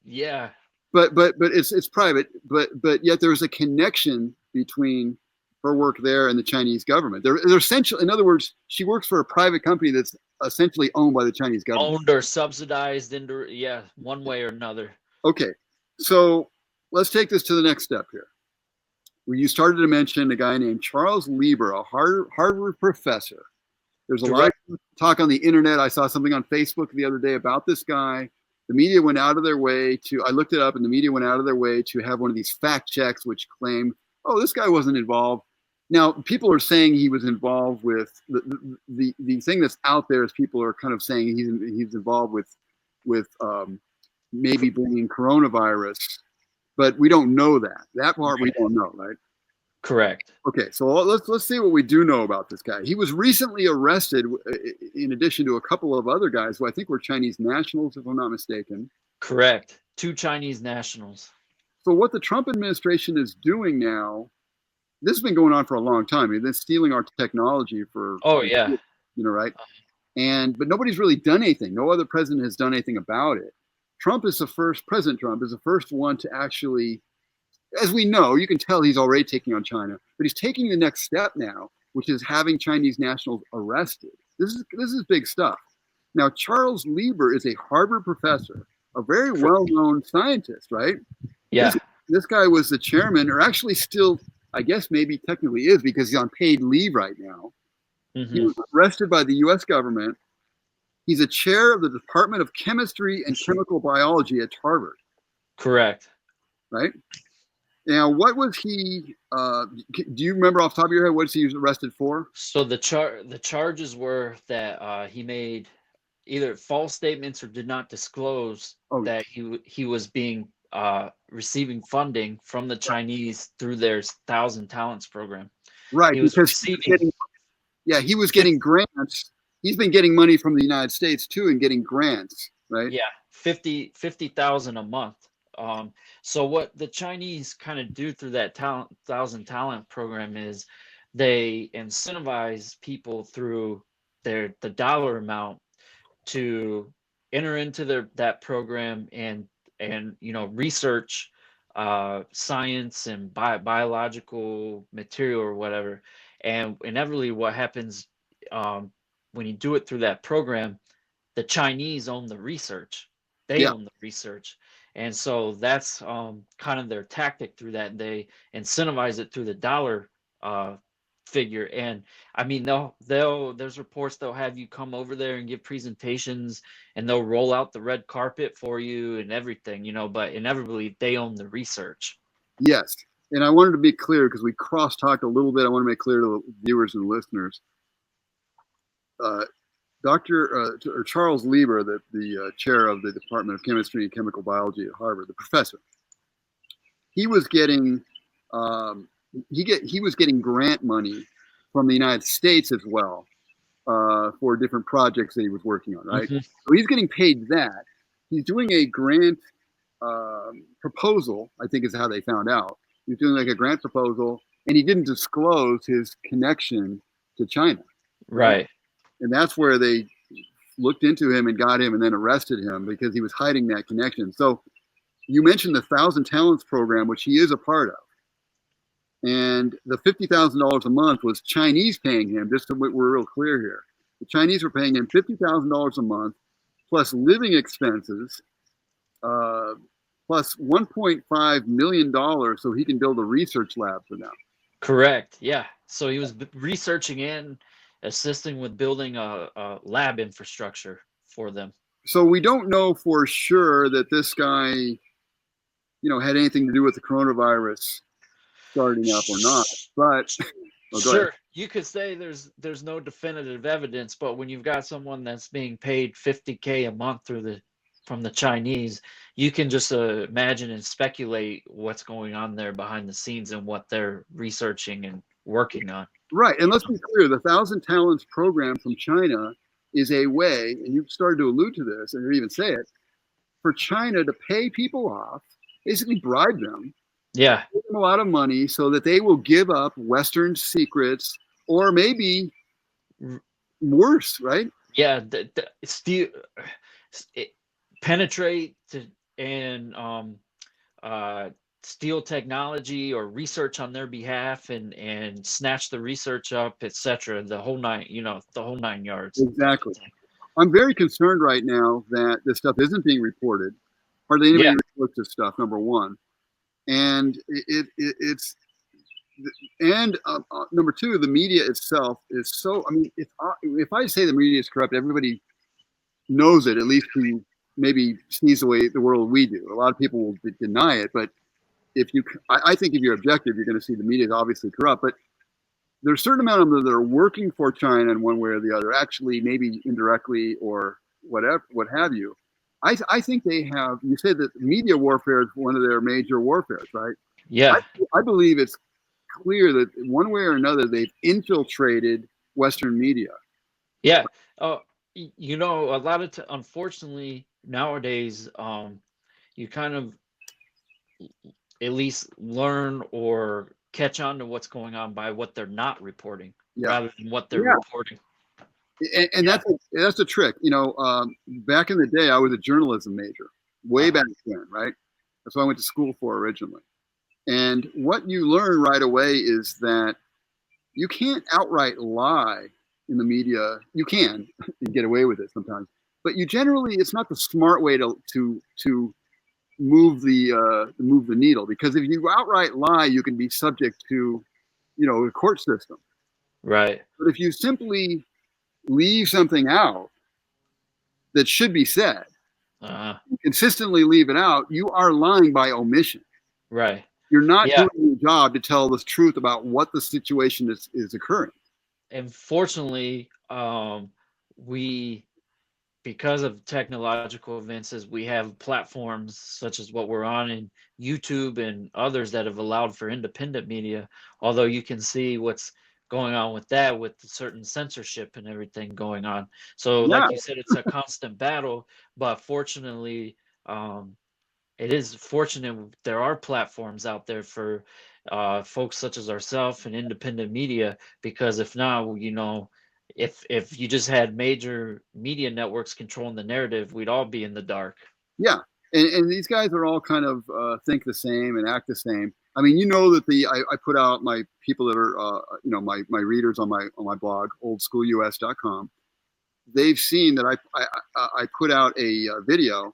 yeah. But it's private. But yet there's a connection between her work there and the Chinese government. They're essentially, in other words, she works for a private company that's essentially owned by the Chinese government. Owned or subsidized one way or another. Okay, so let's take this to the next step here. You started to mention a guy named Charles Lieber, a Harvard professor. There's a lot of talk on the internet. I saw something on Facebook the other day about this guy. The media went out of their way I looked it up, and the media went out of their way to have one of these fact checks which claim, oh, this guy wasn't involved. Now, people are saying he was involved with the thing that's out there is people are kind of saying he's involved with maybe bringing coronavirus, but we don't know that. That part we don't know, right? Correct. Okay, so let's see what we do know about this guy. He was recently arrested, in addition to a couple of other guys who I think were Chinese nationals, if I'm not mistaken. Correct. 2 Chinese nationals. So what the Trump administration is doing now, this has been going on for a long time. I mean, they're stealing our technology for. Oh yeah. Right? But nobody's really done anything. No other president has done anything about it. President Trump is the first one to actually, as we know, you can tell he's already taking on China, but he's taking the next step now, which is having Chinese nationals arrested. This is big stuff. Now, Charles Lieber is a Harvard professor, a very well-known scientist, right? Yeah. This guy was the chairman, or actually still, I guess maybe technically is, because he's on paid leave right now. Mm-hmm. He was arrested by the U.S. government. He's a chair of the Department of Chemistry and Chemical Biology at Harvard. Correct. Right? Now, what was he? Do you remember off the top of your head what he was arrested for? So the charges were that he made either false statements or did not disclose that he was being receiving funding from the Chinese through their 1,000 Talents program. Right, he was getting grants. He's been getting money from the United States too, and getting grants, right? Yeah, 50,000 a month. So what the Chinese kind of do through that 1,000 Talent program is they incentivize people through the dollar amount to enter into that program and research science and biological material or whatever. And inevitably what happens, when you do it through that program, the Chinese own the research. They Yeah. own the research. And so that's kind of their tactic through that. They incentivize it through the dollar figure. And I mean, there's reports they'll have you come over there and give presentations, and they'll roll out the red carpet for you and everything, but inevitably they own the research. Yes. And I wanted to be clear because we cross-talked a little bit. I want to make clear to the viewers and listeners. Dr. Charles Lieber, the chair of the Department of Chemistry and Chemical Biology at Harvard, the professor, he was getting he was getting grant money from the United States as well for different projects that he was working on. Right, so he's getting paid that. He's doing a grant proposal, I think is how they found out. He's doing like a grant proposal, and he didn't disclose his connection to China. Right. And that's where they looked into him and got him and then arrested him because he was hiding that connection. So you mentioned the 1,000 Talents program, which he is a part of. And the $50,000 a month was Chinese paying him, just so we're real clear here. The Chinese were paying him $50,000 a month, plus living expenses, plus $1.5 million so he can build a research lab for them. Correct. Yeah. So he was researching and assisting with building a lab infrastructure for them. So we don't know for sure that this guy, had anything to do with the coronavirus starting up or not. But sure, you could say there's no definitive evidence, but when you've got someone that's being paid $50K a month from the Chinese, you can just imagine and speculate what's going on there behind the scenes and what they're researching and working on. Right. And let's be clear, the 1,000 Talents program from China is a way, and you've started to allude to this and even say it, for China to pay people off, basically bribe them. Yeah. Give them a lot of money so that they will give up Western secrets or maybe worse, right? Yeah. Penetrate and steal technology or research on their behalf and snatch the research up, etc. The whole nine yards. Exactly. I'm very concerned right now that this stuff isn't being reported. Hardly anybody reports this stuff, number one. And it's number two, the media itself is so, if I say the media is corrupt, everybody knows it, at least who maybe sees the way the world we do. A lot of people will deny it, but I think if you're objective, you're going to see the media is obviously corrupt. But there's a certain amount of them that are working for China in one way or the other, actually maybe indirectly or whatever, what have you. I think they have. You said that media warfare is one of their major warfares, right? Yeah. I believe it's clear that one way or another they've infiltrated Western media. Yeah. A lot of unfortunately nowadays, you kind of at least learn or catch on to what's going on by what they're not reporting rather than what they're reporting. And that's a trick. Back in the day, I was a journalism major, way back then, right? That's what I went to school for originally. And what you learn right away is that you can't outright lie in the media. You can get away with it sometimes, but it's not the smart way to move the needle, because if you outright lie, you can be subject to, the court system. Right. But if you simply leave something out that should be said, consistently leave it out, you are lying by omission. Right. You're not doing your job to tell the truth about what the situation is occurring. And fortunately, because of technological advances, we have platforms such as what we're on in YouTube and others that have allowed for independent media, although you can see what's going on with that, with certain censorship and everything going on. So like you said, it's a constant battle, but fortunately, it is fortunate there are platforms out there for folks such as ourselves and independent media, because if not, if you just had major media networks controlling the narrative, we'd all be in the dark. Yeah. And these guys are all kind of think the same and act the same. I mean, that I put out my people that are, my readers on my blog, oldschoolus.com. they've seen that I put out a video.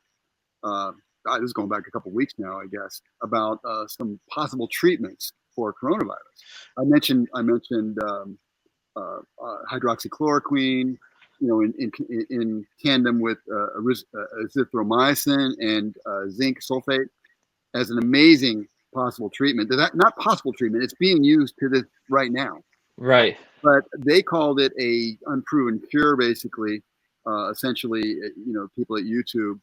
This is going back a couple of weeks now, I guess, about some possible treatments for coronavirus. I mentioned hydroxychloroquine, in tandem with azithromycin and zinc sulfate as an amazing possible treatment. That not possible treatment; it's being used to this right now. Right. But they called it a unproven cure, basically. Essentially, people at YouTube,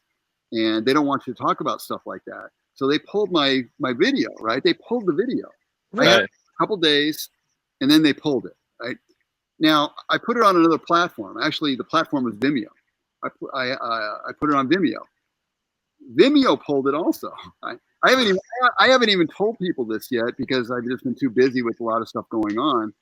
and they don't want you to talk about stuff like that. So they pulled my video, right? They pulled the video. I had Right. it a couple days, and then they pulled it, right? Now I put it on another platform. Actually, the platform was Vimeo. I put it on Vimeo. Vimeo pulled it also. I haven't even told people this yet because I've just been too busy with a lot of stuff going on.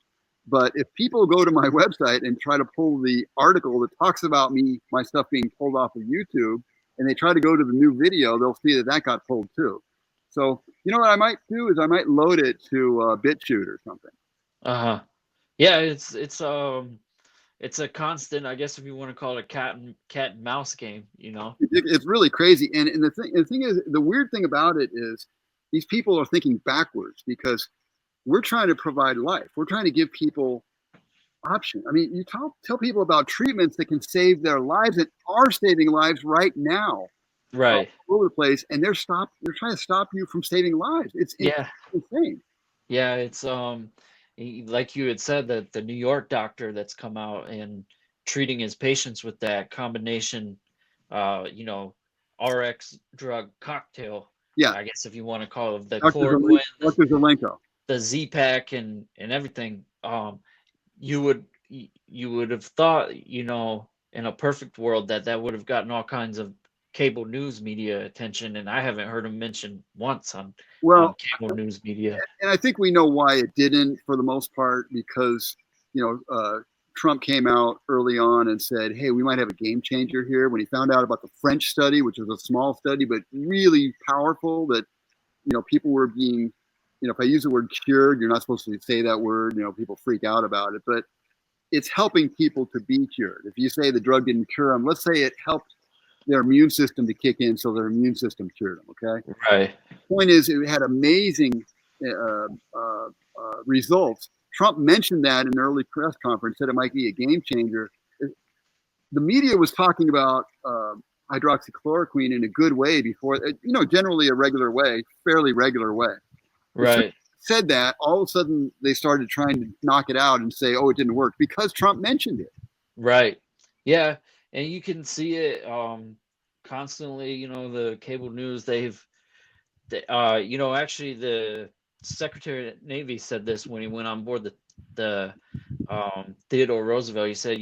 But if people go to my website and try to pull the article that talks about my stuff being pulled off of YouTube, and they try to go to the new video, they'll see that got pulled too. So what I might do is I might load it to BitChute or something. Uh-huh. Yeah, it's a constant, I guess, if you want to call it a cat and mouse game, It's really crazy. And the thing is, the weird thing about it is these people are thinking backwards because we're trying to provide life. We're trying to give people options. I mean, you tell people about treatments that can save their lives and are saving lives right now. Right. All over the place, and they're trying to stop you from saving lives. It's Yeah. insane. Yeah, it's like you had said, that the New York doctor that's come out and treating his patients with that combination RX drug cocktail. Yeah. I guess if you want to call it the Dr. chloroquine, Dr. Zelenko. the Z-Pack and everything. You would have thought, in a perfect world that would have gotten all kinds of cable news media attention, and I haven't heard him mentioned once on cable news media. And I think we know why it didn't, for the most part, because Trump came out early on and said, "Hey, we might have a game changer here." When he found out about the French study, which was a small study but really powerful, that people were being, if I use the word cured, you're not supposed to say that word. People freak out about it, but it's helping people to be cured. If you say the drug didn't cure them, let's say it helped their immune system to kick in, so their immune system cured them. Okay. Right. The point is, it had amazing results. Trump mentioned that in an early press conference, said it might be a game changer. The media was talking about hydroxychloroquine in a good way before, generally a regular way, fairly regular way. Right. Said that, all of a sudden they started trying to knock it out and say, "Oh, it didn't work," because Trump mentioned it. Right. Yeah, and you can see it constantly. The cable news. Actually, the Secretary of the Navy said this when he went on board the Theodore Roosevelt. He said,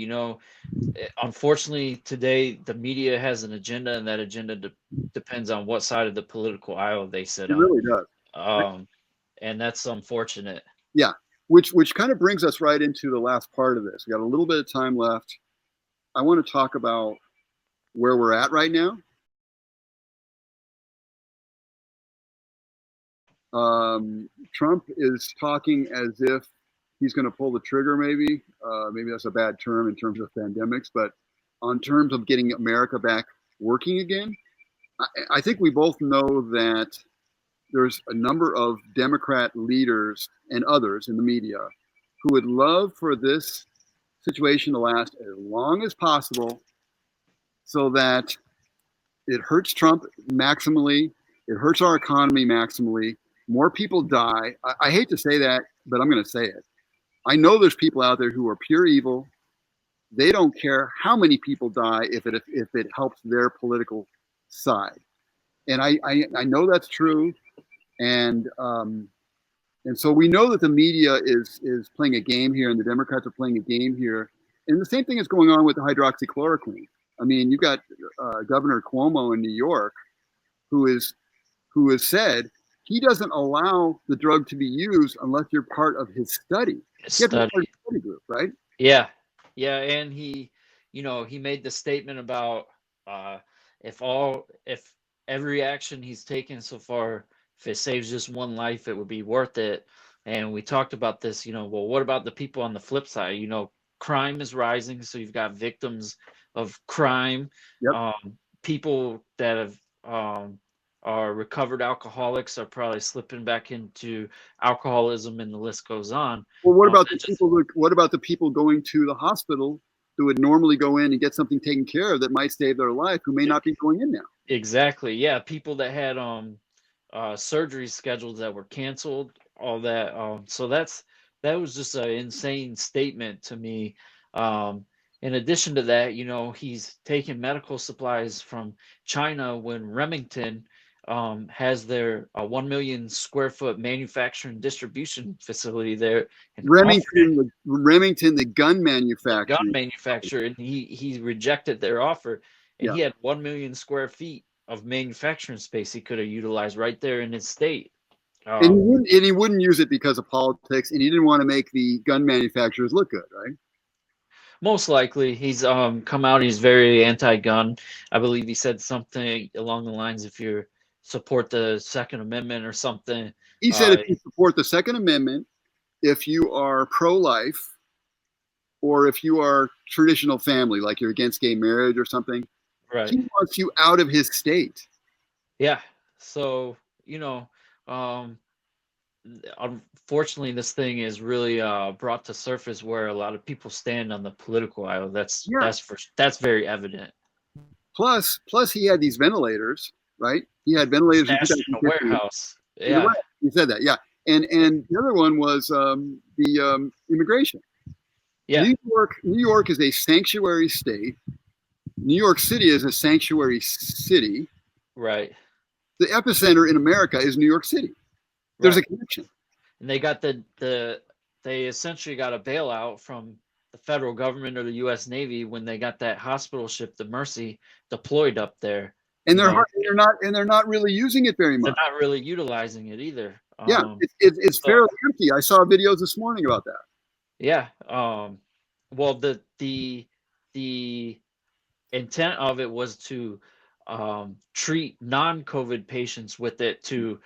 unfortunately today the media has an agenda, and that agenda depends on what side of the political aisle they sit on. It really does. And that's unfortunate. Yeah, which kind of brings us right into the last part of this. We got a little bit of time left. I want to talk about where we're at right now. Trump is talking as if he's going to pull the trigger, maybe. Maybe that's a bad term in terms of pandemics, but on terms of getting America back working again, I think we both know that there's a number of Democrat leaders and others in the media who would love for this situation to last as long as possible so that it hurts Trump maximally, it hurts our economy maximally, more people die. I hate to say that, but I'm going to say it. I know there's people out there who are pure evil. They don't care how many people die if it helps their political side. And I know that's true. And so we know that the media is playing a game here, and the Democrats are playing a game here. And the same thing is going on with the hydroxychloroquine. I mean, you've got Governor Cuomo in New York, who has said he doesn't allow the drug to be used unless you're part of his study. Study group, right? Yeah, and he made the statement about if every action he's taken so far, if it saves just one life, it would be worth it. And we talked about this. Well, what about the people on the flip side? crime is rising, so you've got victims of crime, Yep. people that have are recovered alcoholics are probably slipping back into alcoholism, and the list goes on. Well, what about That the just people? What about the people going to the hospital who would normally go in and get something taken care of that might save their life, who may not be going in now? exactly, yeah, people that had surgery schedules that were canceled, all that. So that was just an insane statement to me. In addition to that, he's taking medical supplies from China when Remington has their 1 million square foot manufacturing distribution facility there, and offered it Remington, the gun the gun manufacturer. manufacturer, and he rejected their offer, and Yeah, he had 1 million square feet of manufacturing space he could have utilized right there in his state. and Um, he wouldn't use it because of politics, and he didn't want to make the gun manufacturers look good, right? Most likely, he's come out. He's very anti-gun. I believe he said something along the lines, "If you support the Second Amendment or something." He said Uh, if you support the Second Amendment, if you are pro-life, or if you are traditional family, like you're against gay marriage or something, right. he wants you out of his state. Yeah. So um, unfortunately, this thing is really brought to surface where a lot of people stand on the political aisle. Yeah. That's very evident. Plus, he had these ventilators, right? He had ventilators in Stashed in a 2015. warehouse. In the Yeah. West, he said that, yeah. And the other one was the immigration. Yeah. New York is a sanctuary state. New York City is a sanctuary city. Right. The epicenter in America is New York City. There's a Right. connection. And they got they essentially got a bailout from the federal government or the U.S. Navy when they got that hospital ship, the Mercy, deployed up there. And they're not really using it very They're much. not really utilizing it either. Yeah, it's So fairly empty. I saw videos this morning about that. yeah, well, the intent of it was to treat non-COVID patients with it, to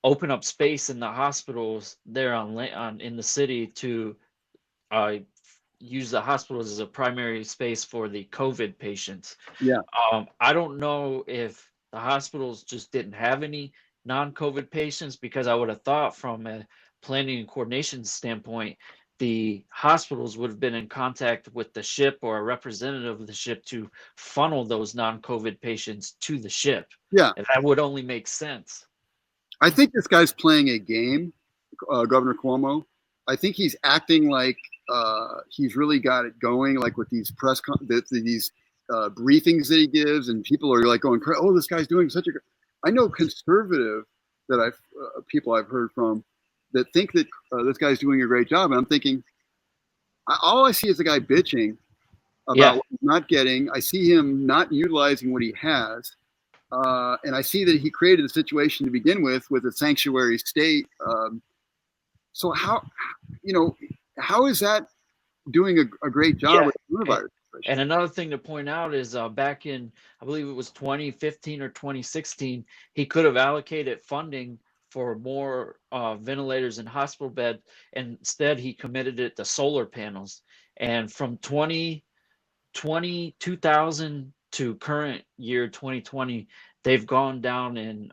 open up space in the hospitals there on in the city to uh, use the hospitals as a primary space for the COVID patients. Yeah, I don't know if the hospitals just didn't have any non-COVID patients, because I would have thought from a planning and coordination standpoint, the hospitals would have been in contact with the ship or a representative of the ship to funnel those non-COVID patients to the ship. yeah. And that would only make sense. I think this guy's playing a game, Governor Cuomo. I think he's acting like he's really got it going, like with these these briefings that he gives, and people are like going, "Oh, this guy's doing such a." I know conservative that people I've heard from that think that this guy's doing a great job, and I'm thinking, all I see is the guy bitching about Yeah. what he's not getting. I see him not utilizing what he has. And I see that he created a situation to begin with a sanctuary state. So how is that doing a great job Yeah. with the coronavirus situation? And another thing to point out is back in, I believe it was 2015 or 2016, he could have allocated funding for more ventilators and hospital beds. And instead, he committed it to solar panels. And from 2000 to current year 2020, they've gone down in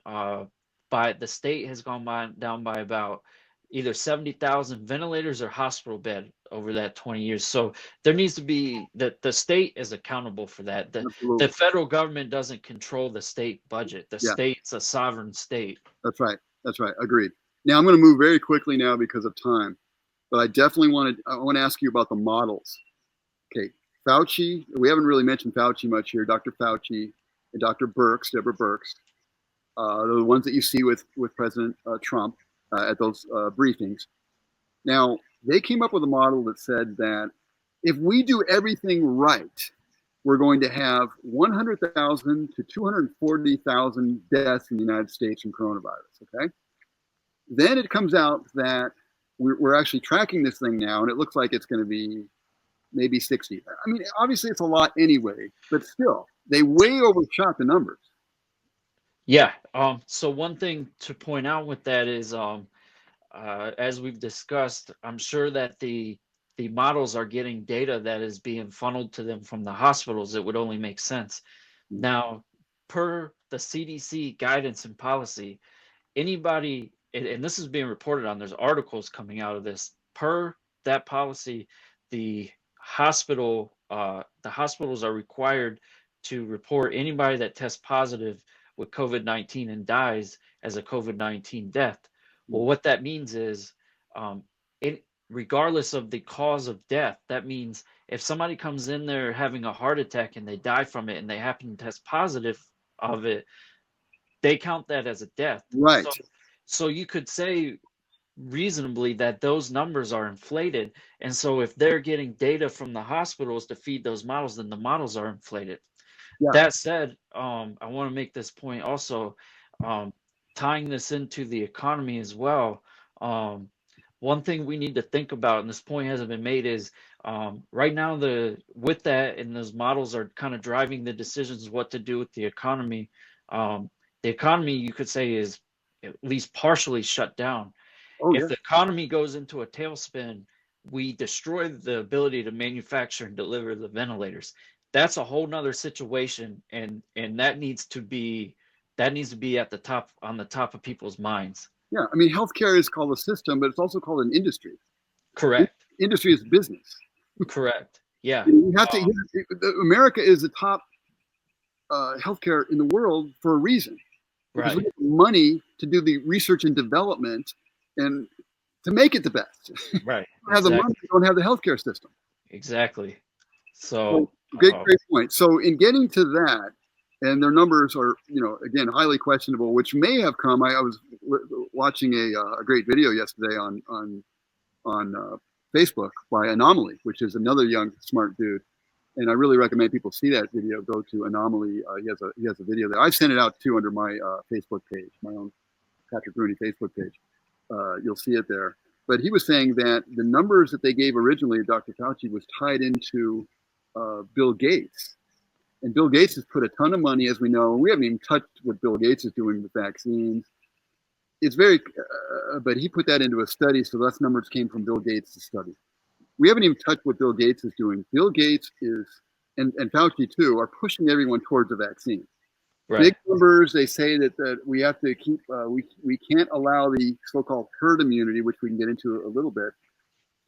by the state has gone down by about either 70,000 ventilators or hospital bed over that 20 years. So there needs to be that the state is accountable for that. The Absolutely. federal government doesn't control the state budget. The Yeah, state's a sovereign state. that's right. That's right. Agreed. Now I'm going to move very quickly now because of time, but I definitely I want to ask you about the models. Okay, Fauci. We haven't really mentioned Fauci much here. Dr. Fauci and Dr. Birx, Deborah Birx. They're the ones that you see with President Trump at those briefings. Now, they came up with a model that said that if we do everything right, we're going to have 100,000 to 240,000 deaths in the United States from coronavirus. Okay. Then it comes out that we're actually tracking this thing now, and it looks like it's going to be maybe 60. I mean, obviously it's a lot anyway, but still, they way overshot the numbers. Yeah. So one thing to point out with that is as we've discussed, I'm sure that the the models are getting data that is being funneled to them from the hospitals, it would only make sense. Now, per the CDC guidance and policy, anybody, and this is being reported on, there's articles coming out of this, per that policy, the hospitals are required to report anybody that tests positive with COVID-19 and dies as a COVID-19 death. Well, what that means is, regardless of the cause of death, that means if somebody comes in there having a heart attack and they die from it and they happen to test positive of it, they count that as a death. Right. So you could say reasonably that those numbers are inflated. And so if they're getting data from the hospitals to feed those models, then the models are inflated. Yeah. That said, I want to make this point also, tying this into the economy as well. One thing we need to think about, and this point hasn't been made, is right now with that and those models are kind of driving the decisions what to do with the economy. The economy, you could say, is at least partially shut down. If the economy goes into a tailspin, we destroy the ability to manufacture and deliver the ventilators. That's a whole nother situation, and that needs to be at the top, on the top of people's minds. Yeah, I mean, healthcare is called a system, but it's also called an industry. Correct. Industry is business. Correct. Yeah. You have to. America is the top healthcare in the world for a reason. Because we have money to do the research and development and to make it the best. Right. We don't have the money, we don't have the healthcare system. Exactly. So great point. So in getting to that, and their numbers are, again, highly questionable, which may have come. I was watching a great video yesterday on Facebook by Anomaly, which is another young smart dude. And I really recommend people see that video. Go to Anomaly. He has a video there. I've sent it out too under my Facebook page, my own Patrick Rooney Facebook page. You'll see it there. But he was saying that the numbers that they gave originally, Dr. Fauci, was tied into Bill Gates. And Bill Gates has put a ton of money, as we know. We haven't even touched what Bill Gates is doing with vaccines. It's very, but he put that into a study, so those numbers came from Bill Gates' study. We haven't even touched what Bill Gates is doing. Bill Gates is, and Fauci too, are pushing everyone towards a vaccine. Right. Big numbers. They say that we have to keep. We can't allow the so-called herd immunity, which we can get into a little bit,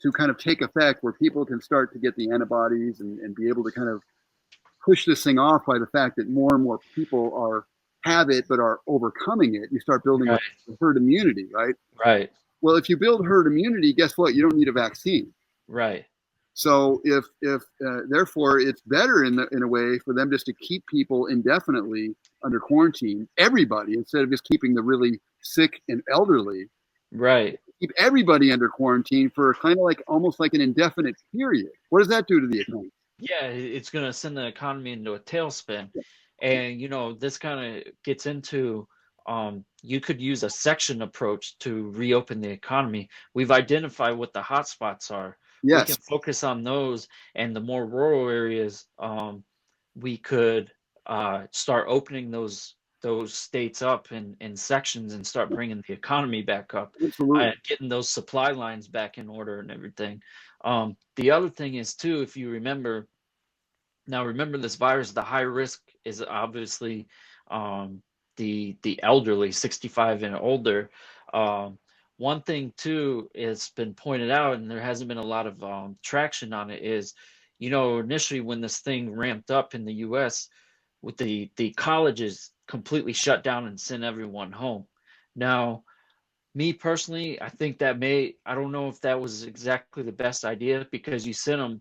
to kind of take effect, where people can start to get the antibodies and be able to kind of push this thing off by the fact that more and more people have it but are overcoming it. You start building a herd immunity, right? Right. Well, if you build herd immunity, guess what? You don't need a vaccine. Right. So if therefore it's better in a way for them just to keep people indefinitely under quarantine, everybody, instead of just keeping the really sick and elderly. Right. Keep everybody under quarantine for kind of like almost like an indefinite period. What does that do to the economy? Yeah, it's going to send the economy into a tailspin. And, this kind of gets into, you could use a section approach to reopen the economy. We've identified what the hot spots are. Yes. We can focus on those, and the more rural areas, we could start opening those states up in sections and start bringing the economy back up, getting those supply lines back in order and everything. The other thing is too, if you remember this virus, the high risk is obviously the elderly, 65 and older. One thing too, it's been pointed out, and there hasn't been a lot of traction on it, is, initially when this thing ramped up in the US, with the colleges completely shut down and sent everyone home. Now, me personally, I think I don't know if that was exactly the best idea, because you sent them,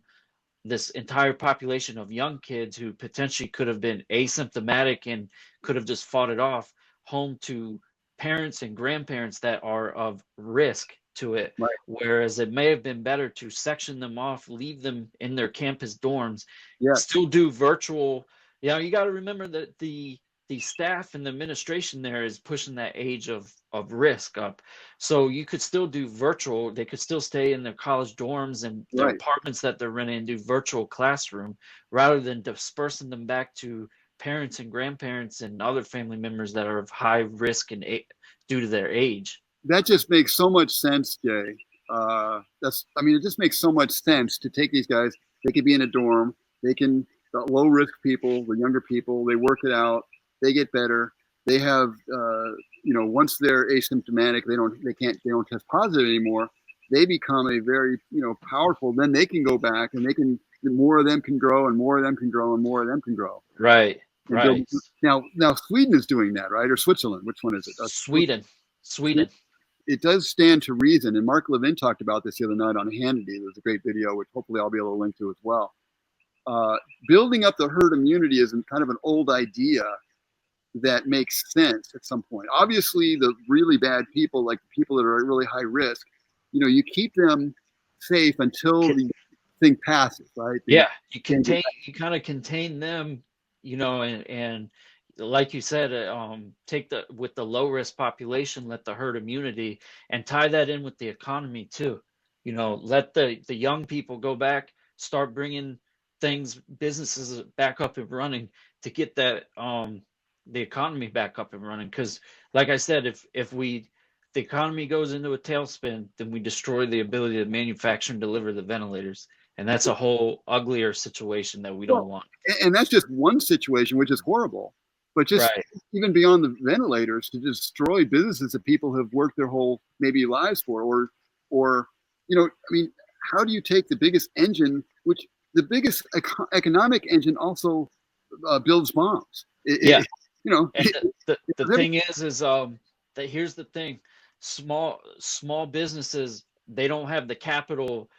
this entire population of young kids who potentially could have been asymptomatic and could have just fought it off, home to parents and grandparents that are of risk to it. Right. Whereas it may have been better to section them off, leave them in their campus dorms, still do virtual. You got to remember that the staff and the administration there is pushing that age of risk up. So you could still do virtual. They could still stay in their college dorms and their apartments that they're renting and do virtual classroom, rather than dispersing them back to parents and grandparents and other family members that are of high risk and due to their age. That just makes so much sense, Jay. it just makes so much sense to take these guys. They could be in a dorm. They can, the low risk people, the younger people, they work it out. They get better. They have, once they're asymptomatic, they don't test positive anymore. They become a very, powerful. Then they can go back and more of them can grow and more of them can grow and more of them can grow. Right. Right. Now Sweden is doing that, right? Or Switzerland? Which one is it? Sweden. It does stand to reason, and Mark Levin talked about this the other night on Hannity. There's a great video, which hopefully I'll be able to link to as well. Building up the herd immunity is kind of an old idea that makes sense at some point. Obviously, the really bad people, like the people that are at really high risk, you keep them safe until the thing passes, right? You kind of contain them, and like you said, take with the low risk population, let the herd immunity, and tie that in with the economy too. Let the young people go back, start bringing businesses back up and running to get that the economy back up and running. Because, like I said, if the economy goes into a tailspin, then we destroy the ability to manufacture and deliver the ventilators. And that's a whole uglier situation that we don't want. And that's just one situation, which is horrible. But just even beyond the ventilators, to destroy businesses that people have worked their whole maybe lives for, or how do you take the biggest engine, which the biggest economic engine also builds bombs? The thing is that here's the thing: small businesses, they don't have the capital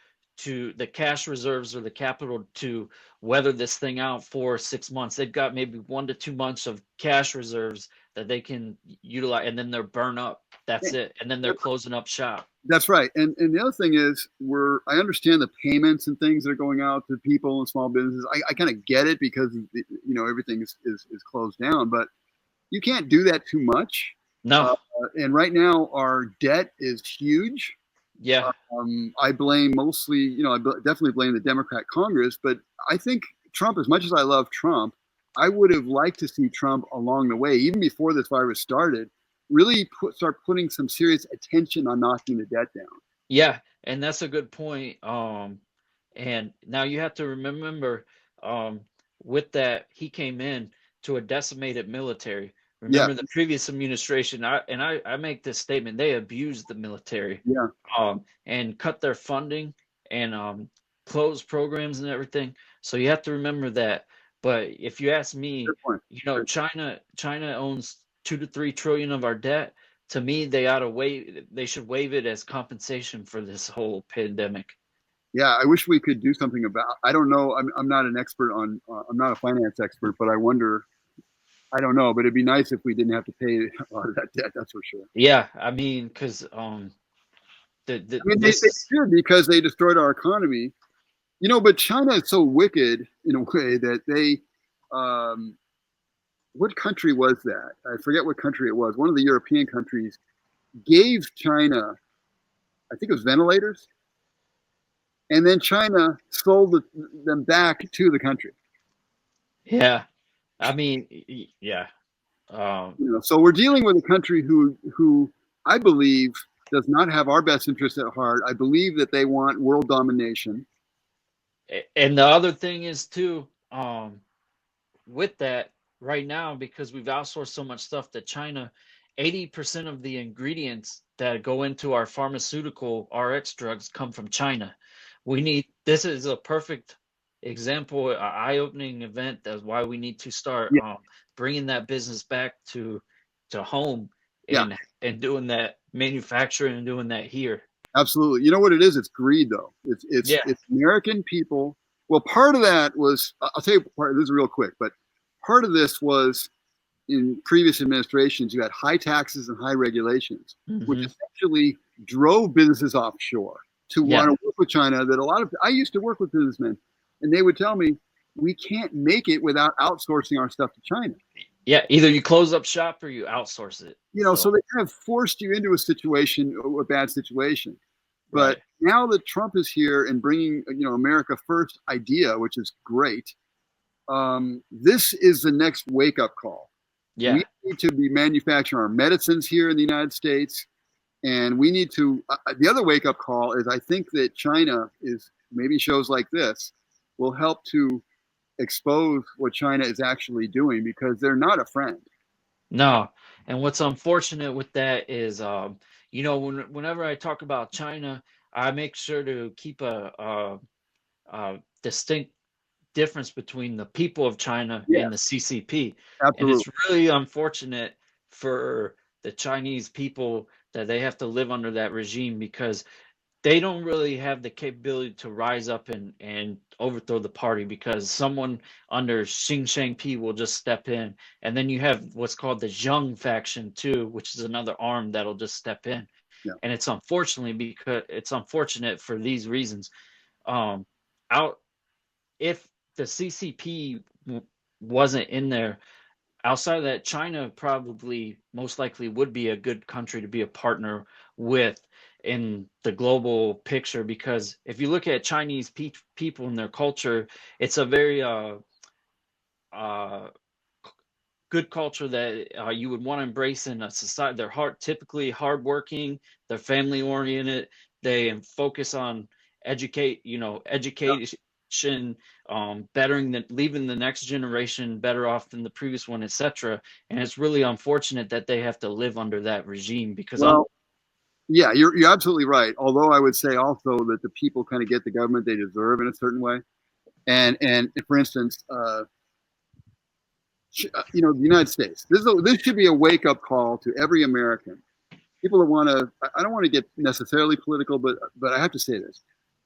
the cash reserves or the capital to weather this thing out for 6 months. They've got maybe 1 to 2 months of cash reserves that they can utilize, and then they're burn up. That's it. And then they're closing up shop. That's right. And the other thing is, I understand the payments and things that are going out to people and small businesses. I kind of get it because everything is closed down, but you can't do that too much. No. And right now our debt is huge. Yeah. I blame mostly, I definitely blame the Democrat Congress, but I think Trump, as much as I love Trump, I would have liked to see Trump along the way, even before this virus started, really start putting some serious attention on knocking the debt down. Yeah, and that's a good point. And now you have to remember, with that, he came in to a decimated military. Remember the previous administration, I make this statement, they abused the military, and cut their funding and closed programs and everything. So you have to remember that. But if you ask me, China owns 2 to 3 trillion of our debt. To me, they should waive it as compensation for this whole pandemic. Yeah, I wish we could do something about. I don't know. I'm not an expert on. I'm not a finance expert, but I wonder. I don't know, but it'd be nice if we didn't have to pay a lot of that debt. That's for sure. Yeah, I mean, because they should, because they destroyed our economy. But China is so wicked in a way that they. What country was that? I forget what country it was. One of the European countries gave China, I think it was ventilators, and then China sold them back to the country. Yeah. I mean, yeah. So we're dealing with a country who I believe does not have our best interests at heart. I believe that they want world domination. And the other thing is too, with that right now, because we've outsourced so much stuff to China, 80% of the ingredients that go into our pharmaceutical RX drugs come from China. This is a perfect example, an eye-opening event. That's why we need to start bringing that business back to home and doing that manufacturing and doing that here. Absolutely. You know what it is? It's greed, though. It's American people. Well, part of that was, I'll tell you part. This is real quick, but part of this was in previous administrations, you had high taxes and high regulations, which essentially drove businesses offshore to want to work with China. I used to work with businessmen, and they would tell me, we can't make it without outsourcing our stuff to China. Yeah, either you close up shop or you outsource it. So they kind of forced you into a bad situation. But now that Trump is here and bringing, America First idea, which is great, this is the next wake-up call. Yeah. We need to be manufacturing our medicines here in the United States. And we need to, the other wake up call is I think that China is, maybe shows like this will help to expose what China is actually doing, because they're not a friend. No. And what's unfortunate with that is, whenever I talk about China, I make sure to keep a distinct difference between the people of China Yeah, and the CCP. And absolutely. it's really unfortunate for the Chinese people that they have to live under that regime, because they don't really have the capability to rise up and overthrow the party, because someone under Xi Jinping will just step in. And then you have what's called the Zheng faction too, which is another arm that'll just step in. Yeah. And it's unfortunate for these reasons. Um, out if the CCP wasn't in there, outside of that, China probably most likely would be a good country to be a partner with in the global picture, because if you look at Chinese people and their culture, it's a very uh, good culture that you would want to embrace in a society. They're typically hardworking, they're family oriented, they focus on education, leaving the next generation better off than the previous one, etc. And it's really unfortunate that they have to live under that regime, because Well, yeah, you're absolutely right. Although I would say also that the people kind of get the government they deserve in a certain way. And for instance, the United States. This should be a wake up call to every American. People that want to. I don't want to get necessarily political, but I have to say this: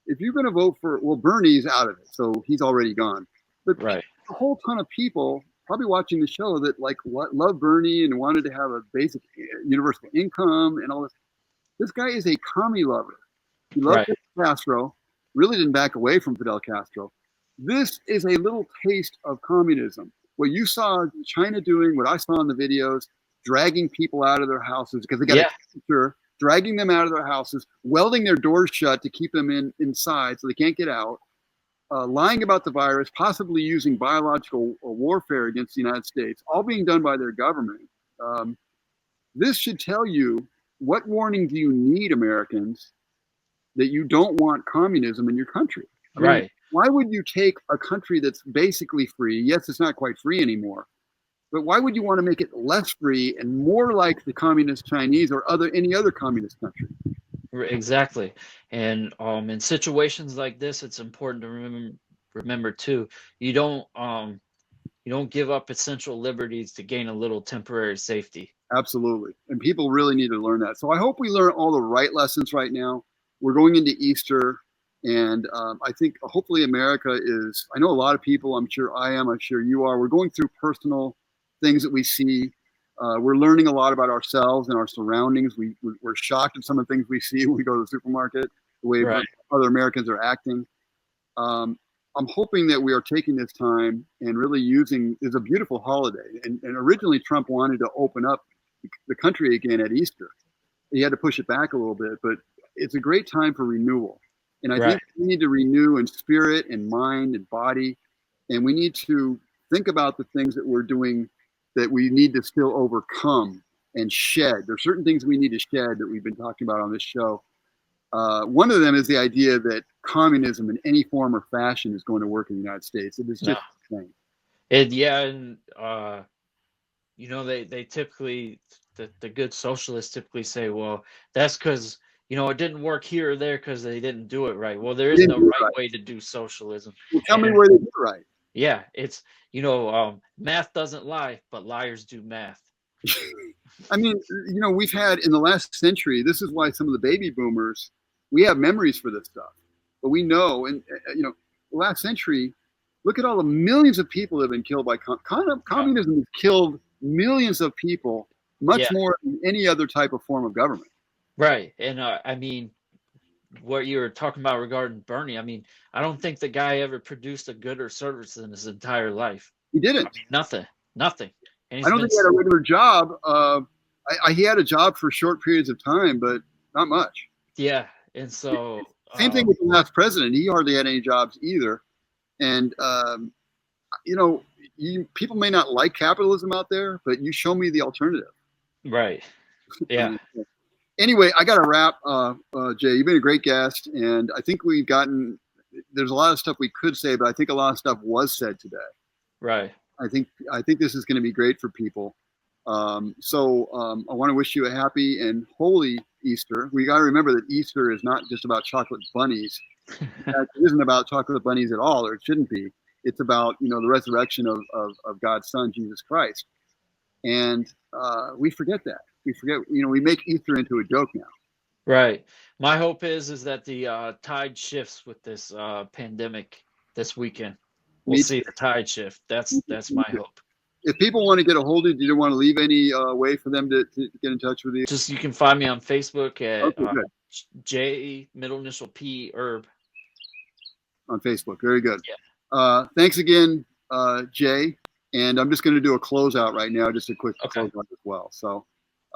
if you're going to vote for, well, Bernie's out of it, so he's already gone. But right, a whole ton of people probably watching the show that like love Bernie and wanted to have a basic universal income and all this. This guy is a commie lover. He loved right, Fidel Castro. Really didn't back away from Fidel Castro. This is a little taste of communism. What you saw China doing, what I saw in the videos, dragging people out of their houses because they got yeah, a cancer, dragging them out of their houses, welding their doors shut to keep them inside so they can't get out, lying about the virus, possibly using biological warfare against the United States, all being done by their government. Um, this should tell you, what warning do you need, Americans, that you don't want communism in your country? I mean, right. why would you take a country that's basically free? Yes, it's not quite free anymore, but why would you want to make it less free and more like the communist Chinese or any other communist country? Exactly. And in situations like this, it's important to remember too, you don't give up essential liberties to gain a little temporary safety. Absolutely. And people really need to learn that. So I hope we learn all the right lessons right now. We're going into Easter. And I think hopefully America is, I know a lot of people, I'm sure I am, I'm sure you are. We're going through personal things that we see. We're learning a lot about ourselves and our surroundings. We're shocked at some of the things we see when we go to the supermarket, the way Right. other Americans are acting. Um, I'm hoping that we are taking this time and really using, it's a beautiful holiday. And originally Trump wanted to open up the country again at Easter. He had to push it back a little bit, but it's a great time for renewal. And I Right. think we need to renew in spirit and mind and body. And we need to think about the things that we're doing that we need to still overcome and shed. There's certain things we need to shed that we've been talking about on this show. One of them is the idea that communism in any form or fashion is going to work in the United States. It is No. just insane. And they typically, the good socialists typically say, well, that's because it didn't work here or there because they didn't do it right. Well, there They is didn't no do it right right. way to do socialism. Well, tell me And where they did it right. yeah, it's math doesn't lie, but liars do math. I mean, we've had in the last century, this is why some of the baby boomers, we have memories for this stuff. But we know, and the last century, look at all the millions of people that have been killed by communism. Has killed millions of people, much Yeah, more than any other type of form of government. right. And I mean, what you were talking about regarding Bernie, I mean, I don't think the guy ever produced a good or service in his entire life. He I didn't. mean, nothing. And I he's don't been, think he had a regular job. He had a job for short periods of time, but not much. yeah. And so, Same thing with the last president. He hardly had any jobs either. And people may not like capitalism out there, but you show me the alternative. right. I Yeah. mean, Anyway, I got to wrap. Jay, you've been a great guest, and I think there's a lot of stuff we could say, but I think a lot of stuff was said today. Right. I think this is going to be great for people. So I want to wish you a happy and holy Easter. We got to remember that Easter is not just about chocolate bunnies. In fact, it isn't about chocolate bunnies at all, or it shouldn't be. It's about the resurrection of God's Son, Jesus Christ. And we forget that. We forget. We make Easter into a joke now. Right. My hope is that the tide shifts with this pandemic this weekend. We'll see the tide shift. That's my hope. If people want to get a hold of you, do you want to leave any way for them to get in touch with you? Just you can find me on Facebook at Jay middle initial P Erb on Facebook. Very good. Yeah. Thanks again, Jay. And I'm just going to do a closeout right now, just a quick closeout as well. So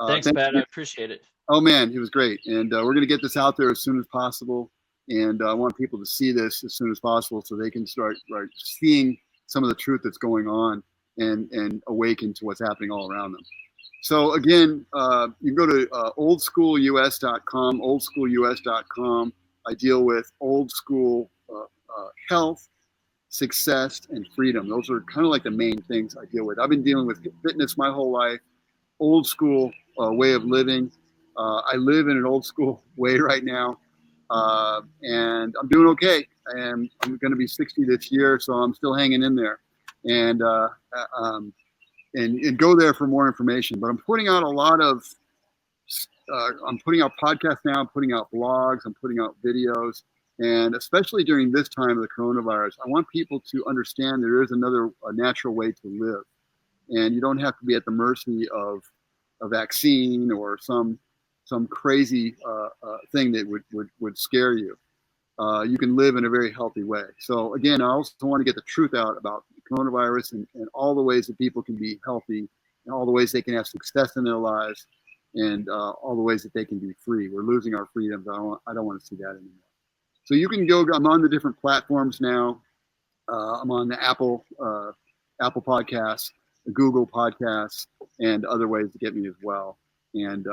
thanks, Pat. I appreciate it. Oh man, it was great. And we're going to get this out there as soon as possible. And I want people to see this as soon as possible so they can start seeing some of the truth that's going on and awaken to what's happening all around them. So again, you can go to oldschoolus.com, oldschoolus.com. I deal with old school health, success, and freedom. Those are kind of like the main things I deal with. I've been dealing with fitness my whole life, old school way of living. I live in an old school way right now, and I'm doing okay. And I'm going to be 60 this year, so I'm still hanging in there. And go there for more information. But I'm putting out a lot of, I'm putting out podcasts now, I'm putting out blogs, I'm putting out videos. And especially during this time of the coronavirus, I want people to understand there is a natural way to live. And you don't have to be at the mercy of a vaccine or some crazy thing that would scare you. You can live in a very healthy way. So again, I also want to get the truth out about coronavirus and all the ways that people can be healthy and all the ways they can have success in their lives and all the ways that they can be free. We're losing our freedoms. I don't want to see that anymore. So you can go, I'm on the different platforms now. I'm on the Apple Podcasts, the Google Podcasts, and other ways to get me as well. And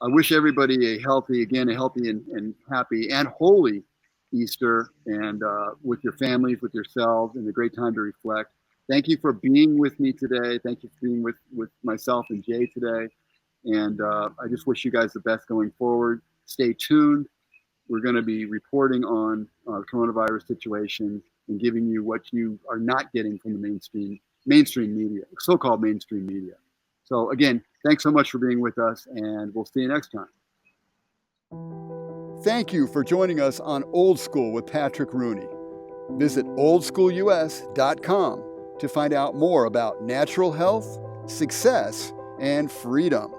I wish everybody a healthy and happy and holy Easter, and with your families, with yourselves, and a great time to reflect. Thank you for being with me today. Thank you for being with myself and Jay today. And I just wish you guys the best going forward. Stay tuned. We're going to be reporting on the coronavirus situation and giving you what you are not getting from the mainstream media, so-called mainstream media. So again, thanks so much for being with us, and we'll see you next time. Thank you for joining us on Old School with Patrick Rooney. Visit oldschoolus.com to find out more about natural health, success, and freedom.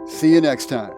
See you next time.